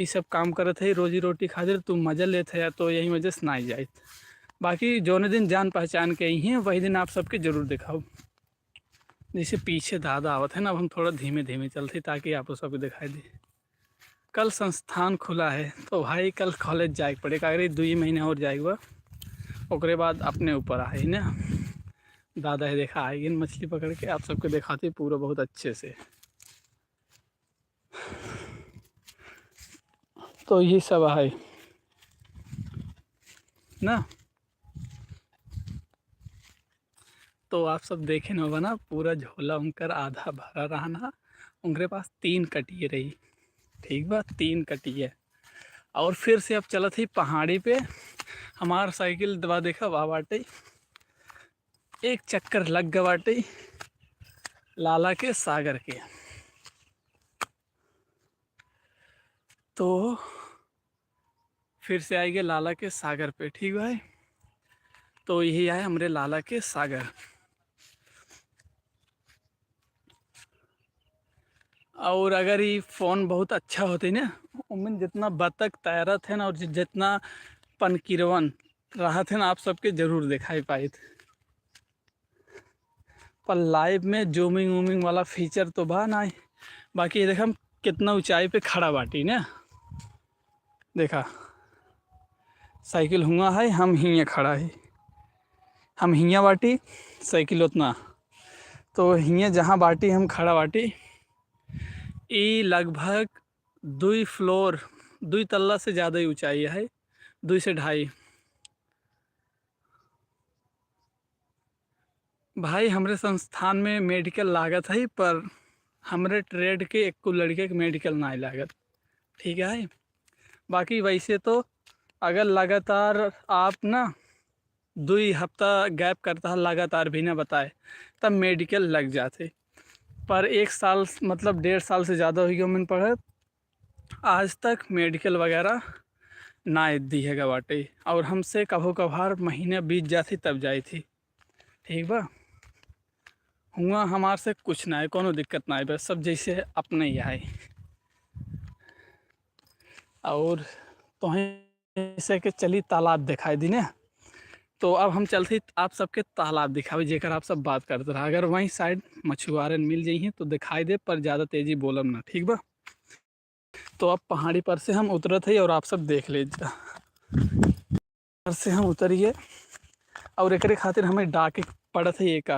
ये सब काम करत है रोजी रोटी खातिर, तू मजा लेते है तो यही वजह से ना ही जाए। बाकी जौने दिन जान पहचान के ही हैं वही दिन आप सबके जरूर दिखाओ। जैसे पीछे दादा आवत है ना, अब हम थोड़ा धीमे धीमे चलते ताकि आप सबको दिखाई दे। कल संस्थान खुला है तो भाई कल कॉलेज जाए पड़ेगा, अगर 2 महीने और जाएगा ओकरे बाद अपने ऊपर आए ना। दादा है देखा आएगी मछली पकड़ के, आप सबको दिखाते पूरा बहुत अच्छे से। तो ये सब है ना, तो आप सब देखे ना बना पूरा झोला उनकर आधा भरा रहना। उनके पास 3 कटिए रही, ठीक बा, 3 कटिए। और फिर से अब चलत ही पहाड़ी पे, हमार साइकिल दबा देखा वहाँ बाटे एक चक्कर लग गया बाटे लाला के सागर के। तो फिर से आएंगे लाला के सागर पे, ठीक भाई। तो यही आए हमारे लाला के सागर। और अगर ये फ़ोन बहुत अच्छा होते ना, उनमें जितना बतख तैरत है ना और जितना पनकिरवन रहा थे ना, आप सबके जरूर दिखाई पाए थे। पर लाइव में जूमिंग वूमिंग वाला फीचर तो बा ना। बाकी ये देखा हम कितना ऊंचाई पे खड़ा बाटी ना, देखा साइकिल हुआ है, हम हियाँ खड़ा है, हम हियाँ बाटी साइकिल उतना। तो हियाँ जहाँ बाटी हम खड़ा बाटी, ये लगभग 2 तल्ला से ज़्यादा ही ऊंचाई है, 2 से 2.5। भाई हमारे संस्थान में मेडिकल लागत है, पर हमारे ट्रेड के एक को लड़के के मेडिकल ना लागत, ठीक है। बाकी वैसे तो अगर लगातार आप ना 2 हफ्ता गैप करता है लगातार भी ना बताए तब मेडिकल लग जाते। पर 1 साल मतलब 1.5 साल से ज़्यादा हो गया मैंने पढ़ा, आज तक मेडिकल वगैरह ना दी है गवाटे। और हमसे कभो कभार महीने बीत जाती तब जाई थी, ठीक बा। हुआ हमारे से कुछ ना है, कोनो दिक्कत ना है, बस सब जैसे अपने ही आए। और तो से के चली तालाब दिखाई दी ना, तो अब हम चलते आप सबके तालाब दिखावे जेकर आप सब बात करते रहा। अगर वहीं साइड मछुआरन मिल जाइए तो दिखाई दे, पर ज़्यादा तेज़ी बोलम ना, ठीक बा। तो अब पहाड़ी पर से हम उतरत है और आप सब देख लीजिए, पर से हम उतरिए। और एक खातिर हमें डाके पड़त है एक।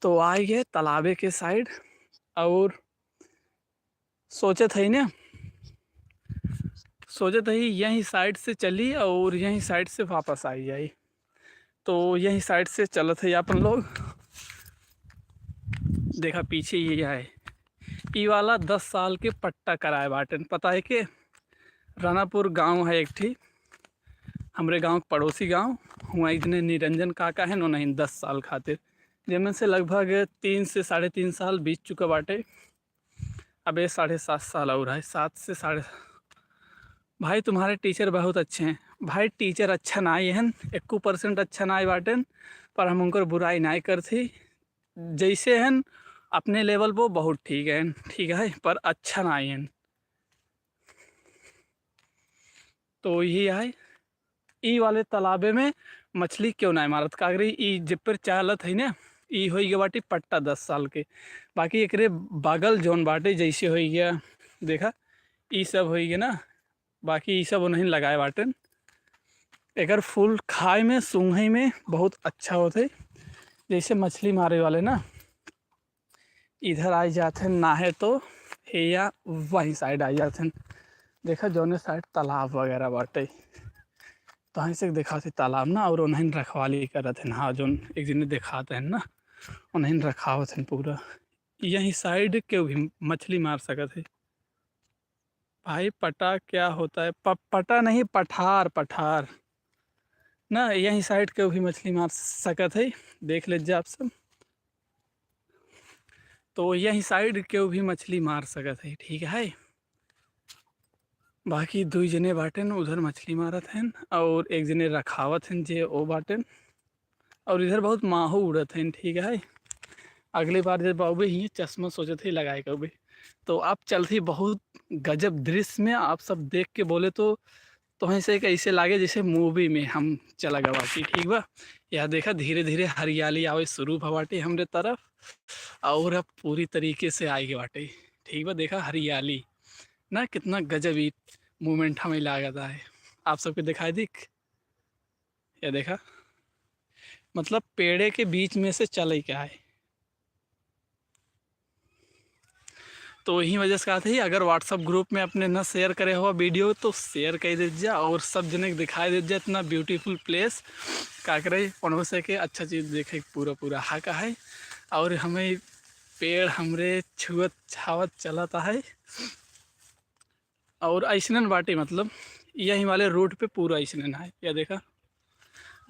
तो आइए तालाबे के साइड, और सोचे थे ना, सोचे थे यहीं साइड से चली और यहीं साइड से वापस आई जाए। तो यहीं साइड से चलत है अपन लोग। देखा पीछे ये है, ई वाला 10 साल के पट्टा कराए बाटन, पता है कि रानापुर गांव है एक ठी, हमारे गांव पड़ोसी गांव हुआ, इतने निरंजन काका है उन्हें 10 साल खातिर, जिनमें से लगभग 3 से 3.5 साल बीत चुका बाटे। अब ये 7.5 साल और है, 7 से साढ़े। भाई तुम्हारे टीचर बहुत अच्छे हैं भाई, टीचर अच्छा ना आई है 1% अच्छा ना आई बाटन, पर हम उनको बुराई नहीं करती। जैसे हैं अपने लेवल वो बहुत ठीक है, ठीक है, पर अच्छा ना आई है। तो यही है ई वाले तालाबे में मछली क्यों ना मारत कागरी, ई जिपर चालत है ना, ई हो गया बाटी पट्टा 10 साल के। बाकी एक बगल जोन बाटे जैसे हो गया, देखा ई सब हो गया ना, बाकी ई सब नहीं लगाए बाटन। एकर फूल खाए में सूंघे में बहुत अच्छा होते। जैसे मछली मारे वाले ना इधर आ जाते नाहे तो या वही साइड आ जाते। देखा जौने साइड तालाब वगैरह बाटे तो वहीं से दिखाते तालाब ना, और उन्हें रखवाली करत हैं। हाँ जो एक दिन दिखाते हैं ना उन्हें रखावत हैं पूरा। यही साइड के भी मछली मार सकत है। भाई पटा क्या होता है? पटा नहीं, पठार पठार ना, यही साइड के भी मछली मार सकत है। देख लीजिए आप सब, तो यही साइड के भी मछली मार सकत है, ठीक है। बाकी दो जने बाटन उधर मछली मारत हैं और एक जने रखावत हैं जे ओ बाटन, और इधर बहुत माहू उड़त हैं, ठीक है। अगली बार जब आओगे ही चश्मा सोचते ही लगाए कभी, तो आप चलती बहुत गजब दृश्य में आप सब देख के बोले तो ऐसे कैसे लागे जैसे मूवी में हम चला गए बाटी, ठीक बा। यह देखा धीरे धीरे हरियाली आवे शुरू भवाटी हमरे तरफ, और अब पूरी तरीके से आएगी बाटे, ठीक बा। देखा हरियाली ना कितना गजब ही मूवमेंट हमें लागता है। आप सबके दिखाई दिख या देखा, मतलब पेड़े के बीच में से चले क्या है। तो यही वजह से कहा था अगर व्हाट्सअप ग्रुप में अपने न शेयर करे हुआ वीडियो तो शेयर कर दीजिए और सब जने के दिखाई दीजिए इतना ब्यूटीफुल प्लेस का करे उन्हों से के अच्छा चीज़ देखे पूरा पूरा हक है। और हमें पेड़ हमरे छुअत छावत चलाता है, और ऐसनन बाटे मतलब यही वाले रूट पे पूरा ऐसनन है या देखा।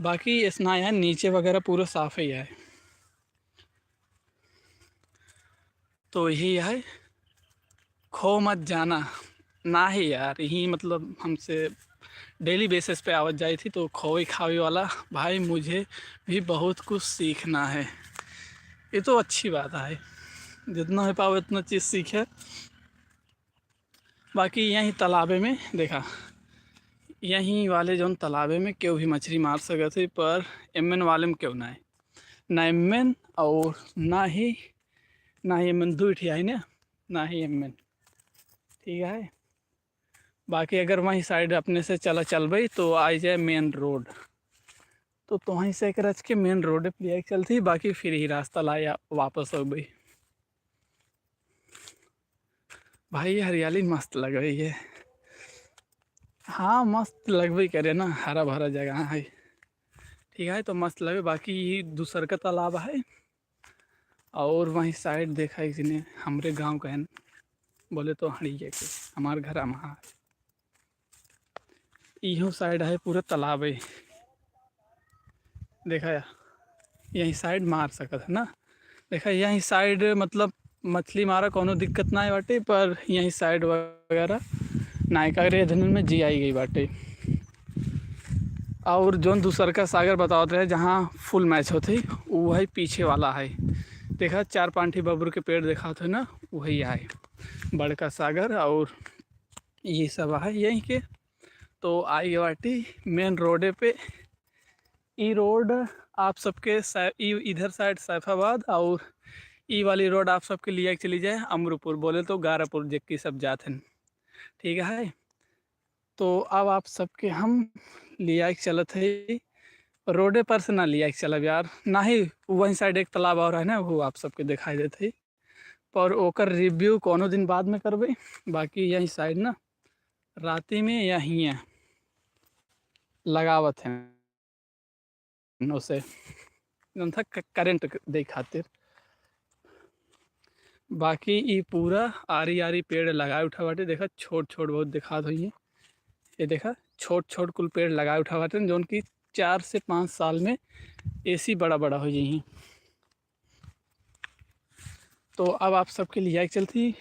बाकी ऐसा है नीचे वगैरह पूरा साफ ही है। तो यही है, खो मत जाना ना ही यार, यही मतलब हमसे डेली बेसिस पे आवत जाई थी। तो खोई खावी वाला भाई मुझे भी बहुत कुछ सीखना है। ये तो अच्छी बात है, जितना हो पाओ उतना चीज़ सीखे। बाकी यहीं तालाबे में देखा, यहीं वाले जो तालाबे में क्यों भी मछली मार सकते, पर एमएन वाले में क्यों ना है, ना एमएन और ना ही एमएन दो ठिया है ना ही एमएन, ठीक है। बाकी अगर वहीं साइड अपने से चल भाई तो आ जाए मेन रोड, तो वहीं से एक रच के मेन रोड पे चलती, बाकी फिर ही रास्ता लाया वापस हो गई। भाई हरियाली मस्त लग रही है। हाँ मस्त लगबे करे ना, हरा भरा जगह है, ठीक है। तो मस्त लगे। बाकी दूसर का तालाब है, और वहीं साइड देखा इसने हमारे गांव का है, बोले तो हड़िए के हमारे घर वहाँ इहो साइड है पूरा तालाब है। देखा या यही साइड मार सकत है ना। देखा यही साइड मतलब मछली मारा कोनो दिक्कत ना है बाटे, पर यही साइड वगैरह नायका रे धनुन में जी आई गई बाटे। और जो दूसर का सागर बताते हैं जहाँ फुल मैच होते वही पीछे वाला है। देखा 4-5 बबूर के पेड़ देखा थे ना, वही है बड़का सागर, और ये सब है यहीं के। तो आई बाटी मेन रोडे पे, ई रोड आप सबके इधर साइड सैफाबाद, और ई वाली रोड आप सबके लिए चली जाए अमरूपुर, बोले तो गारापुर जक्की सब जाते हैं, ठीक है। तो अब आप सबके हम लिया चलत है रोडे पर से ना लिया चलब यार, ना ही वहीं साइड एक तालाब और है ना वो आप सबके दिखाई देते, पर ओकर रिव्यू कोनो दिन बाद में करबे। बाकी यही साइड ना राती में यहीं लगावत हैं उसे था करेंट दे खातिर। बाकी ये पूरा आरी आरी पेड़ लगाए उठा बाटे, देखा छोट छोट बहुत दिखा दो ये देखा छोट छोट कुल पेड़ लगाए उठा बाटे जो उनकी 4 से 5 साल में ऐसी बड़ा बड़ा हो जाइए। तो अब आप सबके लिए चलती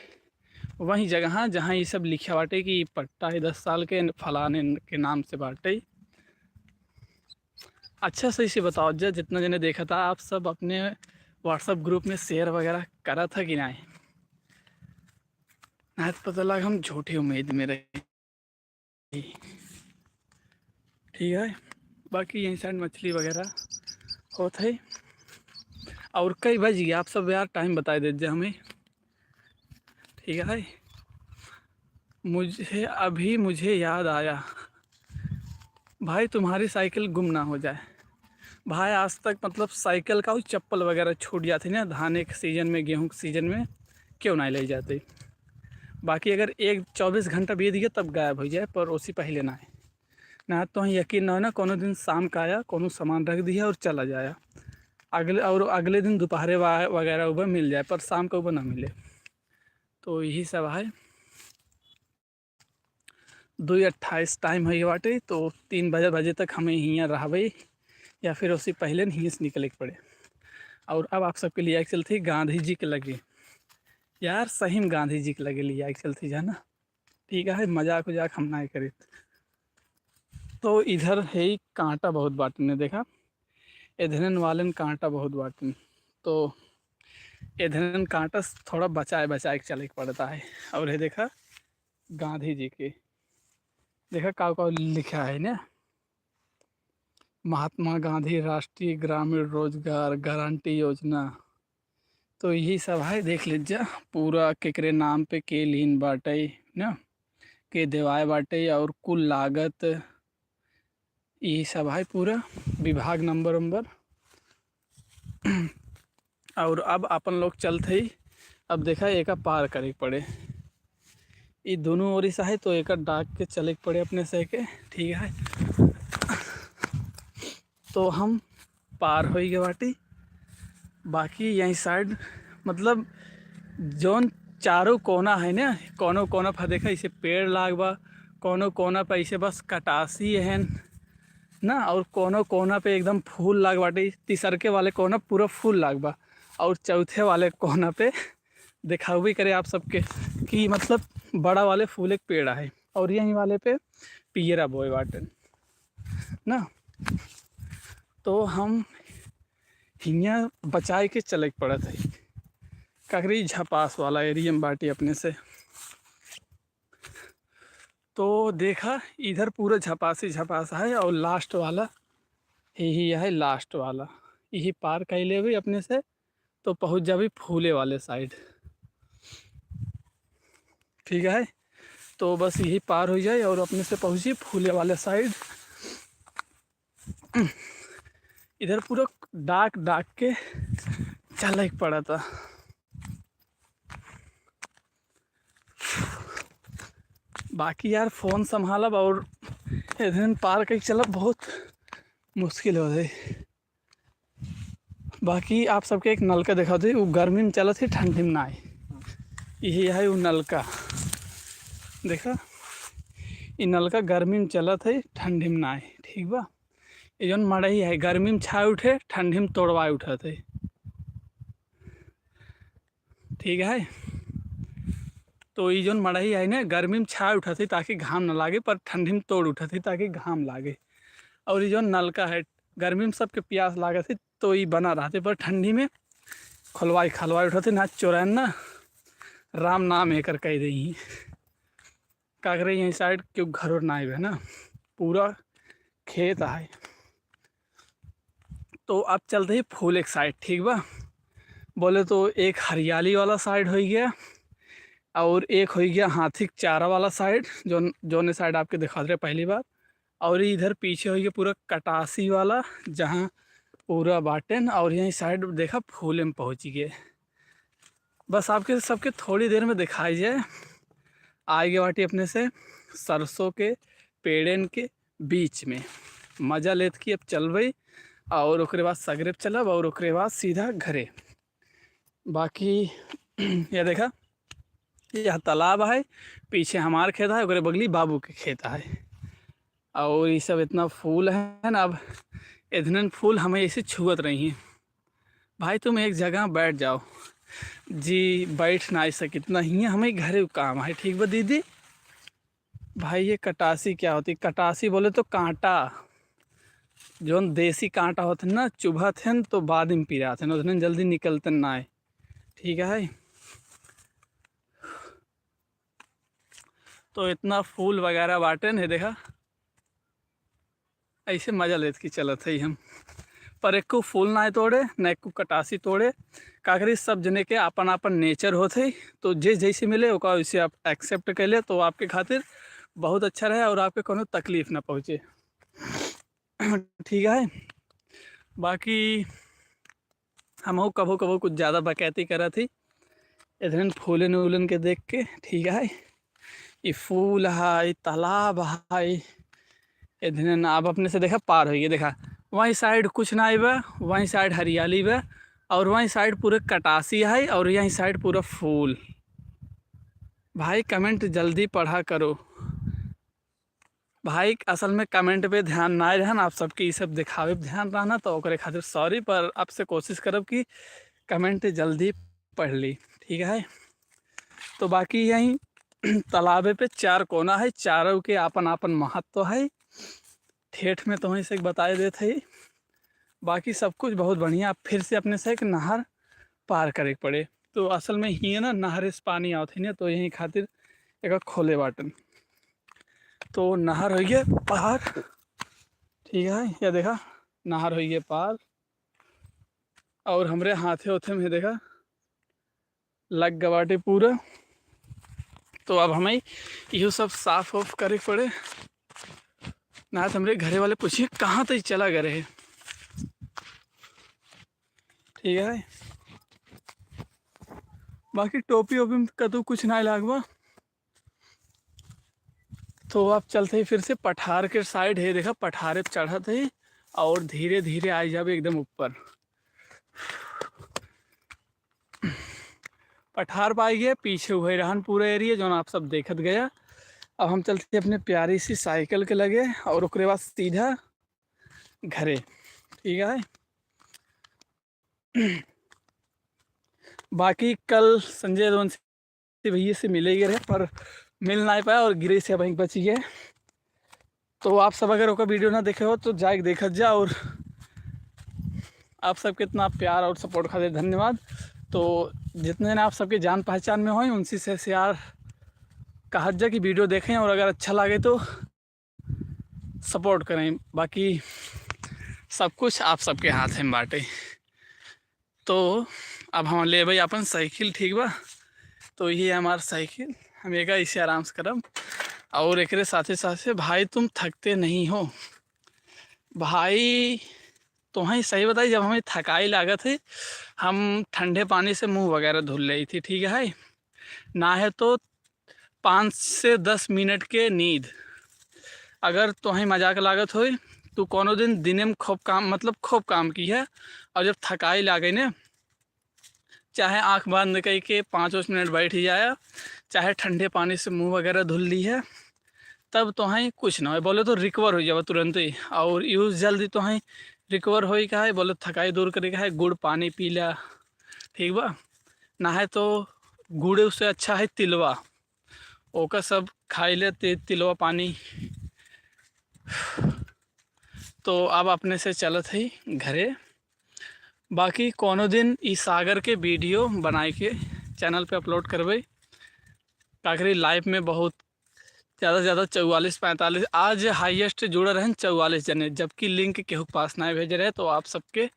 वही जगह जहाँ ये सब लिखा बाटे कि पट्टा है 10 साल के फलाने के नाम से बाटे। अच्छा सही से बताओ जितना जने देखा था आप सब अपने व्हाट्सएप ग्रुप में शेयर वगैरह करा था कि नहीं? तो पता लगा हम झूठी उम्मीद में रहे, ठीक है। बाकी यहीं साइड मछली वगैरह होता है। और कई बज गया आप सब यार टाइम बता दीजिए हमें, ठीक है। मुझे याद आया भाई तुम्हारी साइकिल गुम ना हो जाए। भाई आज तक मतलब साइकिल का चप्पल वगैरह छूट जाती ना धान के सीज़न में, गेहूँ के सीज़न में, क्यों ना ले जाते। बाकी अगर एक 24 घंटा बीत गया तब गायब हो जाए, पर उससे पहले ना है ना। तो यकीन ना हो ना, कोनो दिन शाम का आया, कोनो सामान रख दिया और चला जाया, अगले दिन दोपहर वगैरह ऊपर मिल जाए, पर शाम को ऊपर ना मिले। तो यही सब है। 2:28 टाइम है बाटे, तो 3 बजे तक हमें यहाँ रहबे या फिर उससे पहले नहीं से निकले के पड़े। और अब आप सबके लिए चलती गांधी जी के लगे यार, सही में गांधी जी के लगे लिए चलती जाना। ठीक है, मजाक वजाक हम ना करे। तो इधर है कांटा बहुत बाटने, देखा इधरन वाले कांटा बहुत बाटने, तो इधरन कांटा थोड़ा बचाए बचाए के चले पड़ता है। और ये देखा गांधी जी के, देखा का लिखा है ना, महात्मा गांधी राष्ट्रीय ग्रामीण रोजगार गारंटी योजना। तो यही सब है, देख लीजिए पूरा केकरे नाम पे के लीन बाटे ना, के देवाए बाटे, और कुल लागत यही सब है पूरा, विभाग नंबर। और अब अपन लोग चलते ही, अब देखा एक पार करे पड़े, ये दोनों ओर से है, तो एक डाक के चले पड़े अपने से के। ठीक है, तो हम पार हो गए बाटी। बाकी यहीं साइड मतलब जोन चारों कोना है ना, कोनो कोना पर देखा इसे पेड़ लाग बा, कोनो कोना पे इसे बस कटासी है ना, और कोनो कोना पे एकदम फूल लाग बाटे। तीसरके वाले कोना पूरा फूल लाग बा, और चौथे वाले कोना पे दिखाऊ भी करे आप सबके कि मतलब बड़ा वाले फूल एक पेड़ है, और यहीं वाले पे पियरा बोए बाटे ना। तो हम हियाँ बचाए के चले पड़त है, ककरी झपास वाला एरिया में बाटी अपने से। तो देखा इधर पूरा झपास है, और लास्ट वाला यही है, लास्ट वाला यही पार कर ले भी अपने से, तो पहुंच जाबी फूले वाले साइड। ठीक है, तो बस यही पार हो जाए और अपने से पहुंची फूले वाले साइड। इधर पूरा डाक के चल पड़ा था। बाकी यार फ़ोन संभालब और इधर पार कहीं चलब बहुत मुश्किल हो गई। बाकी आप सबके एक नलका देखा थे, वो गर्मी में चला थी, ठंडी में ना आई। यही है वो नलका, देखा ये नलका गर्मी में चला थे, ठंडी में ना आई। ठीक बा, ये जौन मड़ई है गर्मी में छाए उठे, ठंडी में तोड़वाए उठा थे। ठीक है, तो ये जौन मड़ई है ना गर्मी में छाए उठा थी ताकि घाम ना लागे, पर ठंडी में तोड़ उठा थी ताकि घाम लागे। और ये जौन नलका है गर्मी में सबके प्यास लागे थी, तो ये बना रहा थे, पर ठंडी में खलवाई उठा थे ना, चोरैन ना राम नाम है कर कह रही काकरे यहीं साइड क्यों घर और ना है ना, पूरा खेत है। तो अब चलते ही फूल एक साइड। ठीक बा, बोले तो एक हरियाली वाला साइड हो गया, और एक हो गया हाथी चारा वाला साइड, जो साइड आपके दिखा रहे पहली बार। और इधर पीछे हो गया पूरा कटासी वाला, जहाँ पूरा बाटन, और यहीं साइड देखा फूले में पहुँच गए। बस आपके सबके थोड़ी देर में दिखाई जाए आएगे बाटी अपने से सरसों के पेड़न के बीच में, मजा लेत की अब चलबई, और ओकरे बाद सगरे चलब, और ओकरे बाद सीधा घरे। बाकी ये देखा यह तालाब है, पीछे हमार खेत है, ओकरे बगली बाबू के खेत है। और ये सब इतना फूल है ना, अब इतने फूल हमें ऐसे छुअत रही हैं। भाई तुम एक जगह बैठ जाओ जी, बैठ ना सके इतना ही हमें घरे काम है। ठीक बा दीदी। भाई ये कटासी क्या होती, कटासी बोले तो कांटा, जो देसी कांटा होते ना चुभत हैं तो बाद में पिराते हैं, उतने जल्दी निकलते ना है। ठीक है, तो इतना फूल वगैरह बाटे नहीं, देखा ऐसे मजा लेते की चलत है हम, पर एक को फूल ना तोड़े न एक को कटासी तोड़े, काकरी सब जने के अपन अपन नेचर होते, तो जैसे मिले ओका वैसे आप एक्सेप्ट कर ले, तो आपके खातिर बहुत अच्छा रहे और आपके कोनो तकलीफ ना पहुँचे। ठीक है। बाकी हम कभो कभो कुछ ज़्यादा बकैती करा थी इधर फूलन वूलन के देख के। ठीक है, ये फूल है, तालाब है इधर। आप अपने से देखा पार हो, देखा वहीं साइड कुछ ना बा, वहीं साइड हरियाली बा, और वहीं साइड पूरे कटासी है, और यहीं साइड पूरा फूल। भाई कमेंट जल्दी पढ़ा करो भाई, असल में कमेंट पे ध्यान ना रहन, आप सबके ये सब दिखावे पे ध्यान रहना, तो ओकरे खातिर सॉरी, पर आपसे कोशिश करब कि कमेंट जल्दी पढ़ ली। ठीक है। तो बाकी यहीं तालाबे पे 4 कोना है, चारों के आपन आपन महत्व है। ठेठ में तो वहीं से बताए देते ही। बाकी सब कुछ बहुत बढ़िया। आप फिर से अपने से एक नहर पार करे पड़े, तो असल में ही है ना, नहर से पानी आवत है ना, तो यहीं खातिर एक खोले बाटन। तो नहर हो गए पार। ठीक है, ये देखा नहर हो गए पार, और हमरे हाथे होथे में देखा लग गवाटे पूरा। तो अब हमें यो सब साफ वाफ करे पड़े ना, तो हमरे घरे वाले पूछिए कहाँ तक चला गए है। ठीक है। बाकी टोपी ओपी का तो कुछ ना लागवा। तो आप चलते ही फिर से पठार के साइड है, देखा पठारे पे चढ़त है, और धीरे धीरे आ जावे एकदम ऊपर। पठार पाई गया, पीछे हुए रहन पूरा एरिया जो आप सब देखत गया। अब हम चलते अपने प्यारी सी साइकिल के लगे, और उसके बाद सीधा घरे। ठीक है। बाकी कल संजय वंशी भैया से मिले गए रहे, पर मिल ना पाया, और गिरे से वहीं बच गए। तो आप सब अगर ओका वीडियो ना देखे हो तो जाके देखत जा, और आप सबके इतना प्यार और सपोर्ट खातिर धन्यवाद। तो जितने ने आप सबके जान पहचान में हो उनसे से यार कहत जा कि वीडियो देखें, और अगर अच्छा लगे तो सपोर्ट करें। बाकी सब कुछ आप सबके हाथ में बाटे। तो अब हम ले भाई अपन साइकिल। ठीक बा, तो ये हमार साइकिल, हम एक इसे आराम से करब। और एक साथे साथे भाई तुम थकते नहीं हो भाई। तो ही सही बताई, जब हमें थकाई लागत है, हम ठंडे पानी से मुंह वगैरह धुल रही थी। ठीक है ना, है तो 5 से 10 मिनट के नींद। अगर तो ही मजाक लागत हो तो कोनो दिन दिने में खूब काम, मतलब खूब काम की है, और जब थकाई लागे ने, चाहे आंख बंद करके 5 मिनट बैठ ही जाया, चाहे ठंडे पानी से मुंह वगैरह धुल ली है, तब तो ही कुछ ना हो, बोले तो रिकवर हो जाए तुरंत ही। और यूज जल्दी तो ही रिकवर हो का है, बोले थकाई दूर करे का है, गुड़ पानी पी ला। ठीक बा ना, है तो गुड़ उससे अच्छा है तिलवा, ओका सब खाई ले तिलवा पानी। तो अब अपने से चलत है घरे। बाकी कोनो दिन इस सागर के वीडियो बनाए के चैनल पे अपलोड करबे, काकरी लाइव में बहुत ज़्यादा से ज़्यादा 44-45 आज हाईएस्ट जुड़े रहें 44 जने, जबकि लिंक केहू के पास ना भेज रहे। तो आप सबके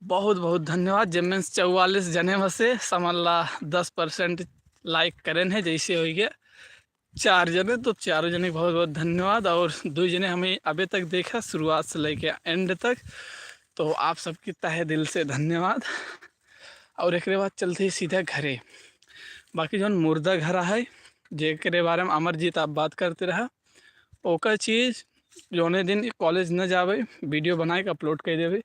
बहुत बहुत धन्यवाद। जिनमें 44 जने में से समझ ला 10% लाइक करें हैं, जैसे हो गया 4 जने, तो 4 जने बहुत बहुत धन्यवाद। और 2 जने हमें अभी तक देखा शुरुआत से लेके एंड तक, तो आप सबकी तहे दिल से धन्यवाद। और एक बाद चलते ही सीधा घरे। बाकी जो मुर्दा घर है जेकरे बारे में अमरजीत आप बात करते रहा, ओका चीज़ जोने दिन कॉलेज न जावे वीडियो बनाए के अपलोड कर देवे।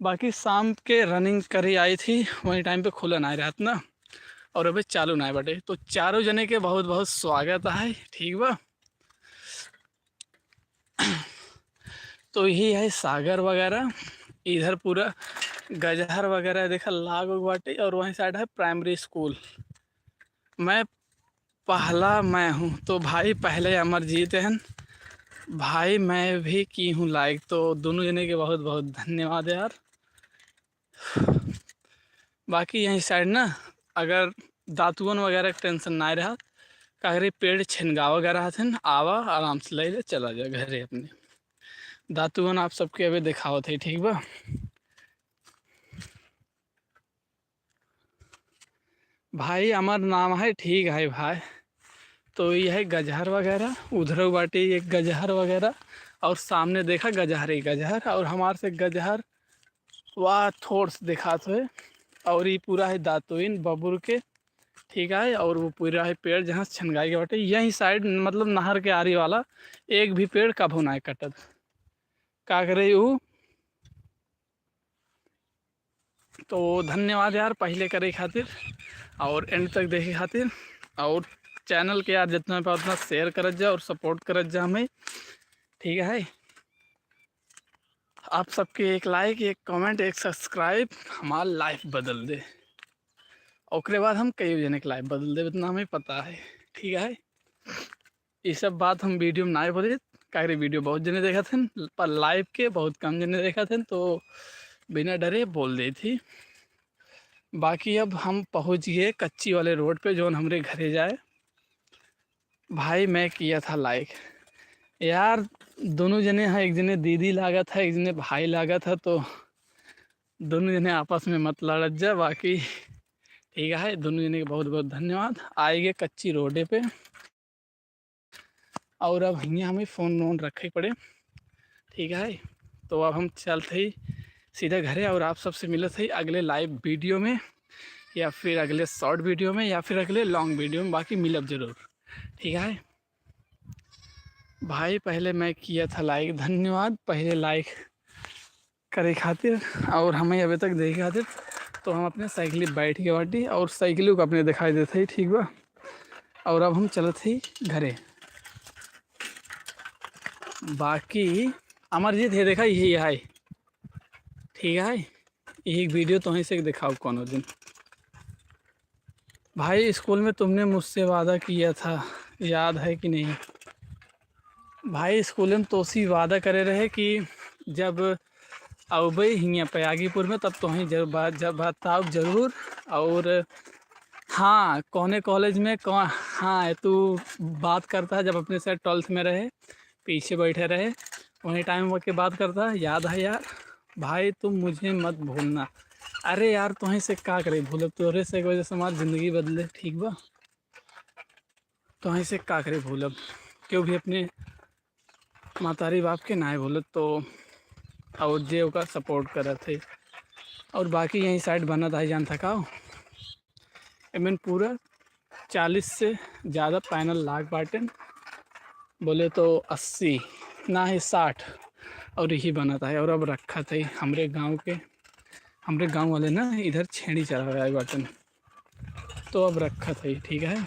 बाकी शाम के रनिंग करी आई थी, वही टाइम पे खुला ना रात ना, और अभी चालू ना बटे। तो चारों जने के बहुत बहुत स्वागत है। ठीक बा। तो यही है सागर वगैरह, इधर पूरा गजहर वगैरह देखा लाग बाटे, और वहीं साइड है प्राइमरी स्कूल। मैं पहला मैं हूँ, तो भाई पहले अमरजीत हैं भाई, मैं भी की हूँ लाइक। तो दोनों जने के बहुत बहुत धन्यवाद यार। बाकी यहीं साइड ना, अगर दातुअन वगैरह का टेंशन ना रहा, कागरी पेड़ छिनगा वगैरह थे, आवा आराम से ले चला जा घरे अपने। दातुअन आप सबके अभी दिखावत है। ठीक बा। भाई अमर नाम है। ठीक है भाई। तो यह है गजहर वगैरह, उधर बाटे एक गजहर वगैरह, और सामने देखा गजहर ही गजहर, और हमारे से गजहर वह थोड़स देखा तो है। और ये पूरा है दातुइन बबुर के, ठीक है। और वो पूरा है पेड़ जहाँ छनगाई के बाटे यही साइड, मतलब नहर के आरी वाला एक भी पेड़ कभू ना कटत। का करे ऊ। तो धन्यवाद यार पहले करे खातिर और एंड तक देखे खातिर, और चैनल के यार जितना पाए उतना शेयर करत जा और सपोर्ट करत जा हमें, ठीक है। आप सबके एक लाइक, एक कमेंट, एक सब्सक्राइब हमारा लाइफ बदल दे, और बाद हम कई जने की लाइफ बदल दे, इतना हमें पता है, ठीक है। ये सब बात हम वीडियो में ना बोले, क्या वीडियो बहुत जने देखा थे पर लाइव के बहुत कम जने देखा थे, तो बिना डरे बोल दी थी। बाकी अब हम पहुंच गए कच्ची वाले रोड पे जो हमरे घरे जाए। भाई मैं किया था लाइक यार, दोनों जने हैं, एक जने दीदी लागा था, एक जने भाई लागा था, तो दोनों जने आपस में मत लड़त जा। बाकी ठीक है, दोनों जने के बहुत बहुत धन्यवाद। आएंगे कच्ची रोडे पे, और अब यहाँ हमें फ़ोन वोन रखे पड़े, ठीक है। तो अब हम चलते ही सीधा घरे, और आप सबसे मिलते ही अगले लाइव वीडियो में, या फिर अगले शॉर्ट वीडियो में, या फिर अगले लॉन्ग वीडियो में। बाकी मिलब ज़रूर, ठीक है भाई। पहले मैं किया था लाइक, धन्यवाद पहले लाइक करे खातिर और हमें अभी तक देखे खातिर। तो हम अपने साइकिल बैठ के बाटी और साइकिलों को अपने दिखाई देते ही, ठीक बा। और अब हम चलते ही घरे। बाकी अमरजीत है देखा यही है, ठीक है। एक वीडियो तो वहीं से दिखाओ कौन दिन। भाई स्कूल में तुमने मुझसे वादा किया था, याद है कि नहीं। भाई स्कूल में तो उसी वादा करे रहे कि जब अबे हियाँ प्रयागीपुर में तब तो ही जब बताओ ज़रूर। और हाँ कौने कॉलेज में कौन, हाँ तू बात करता है जब अपने से 12th में रहे, पीछे बैठे रहे, वहीं टाइम के बात करता है, याद है यार। भाई तुम मुझे मत भूलना। अरे यार तुम्हें से का करे भूलब, तोरे से वजह से हमारी ज़िंदगी बदले, ठीक बा। तुम्हें से का करे भूलब, क्यों भी अपने मातारी बाप के ना भूलत, तो और जे ओका सपोर्ट करत थे। और बाकी यही साइड बना था जान थकाओ एमन पूरा 40 से ज़्यादा पैनल लाग बाटन, बोले तो 80 ना ही 60 और यही बना था। और अब रखा था हमरे गांव वाले ना इधर छेड़ी चला गया बाटन, तो अब रखा था, ठीक है।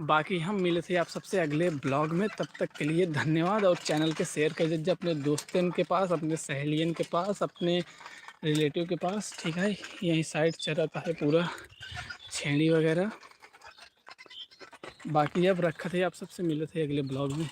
बाकी हम मिले थे आप सबसे अगले ब्लॉग में, तब तक के लिए धन्यवाद। और चैनल के शेयर कर दीजिए अपने दोस्तों के पास, अपने सहेलियन के पास, अपने रिलेटिव के पास, ठीक है। यही साइड चलता है पूरा छेड़ी वगैरह। बाकी अब रखा थे आप सबसे मिले थे अगले ब्लॉग में।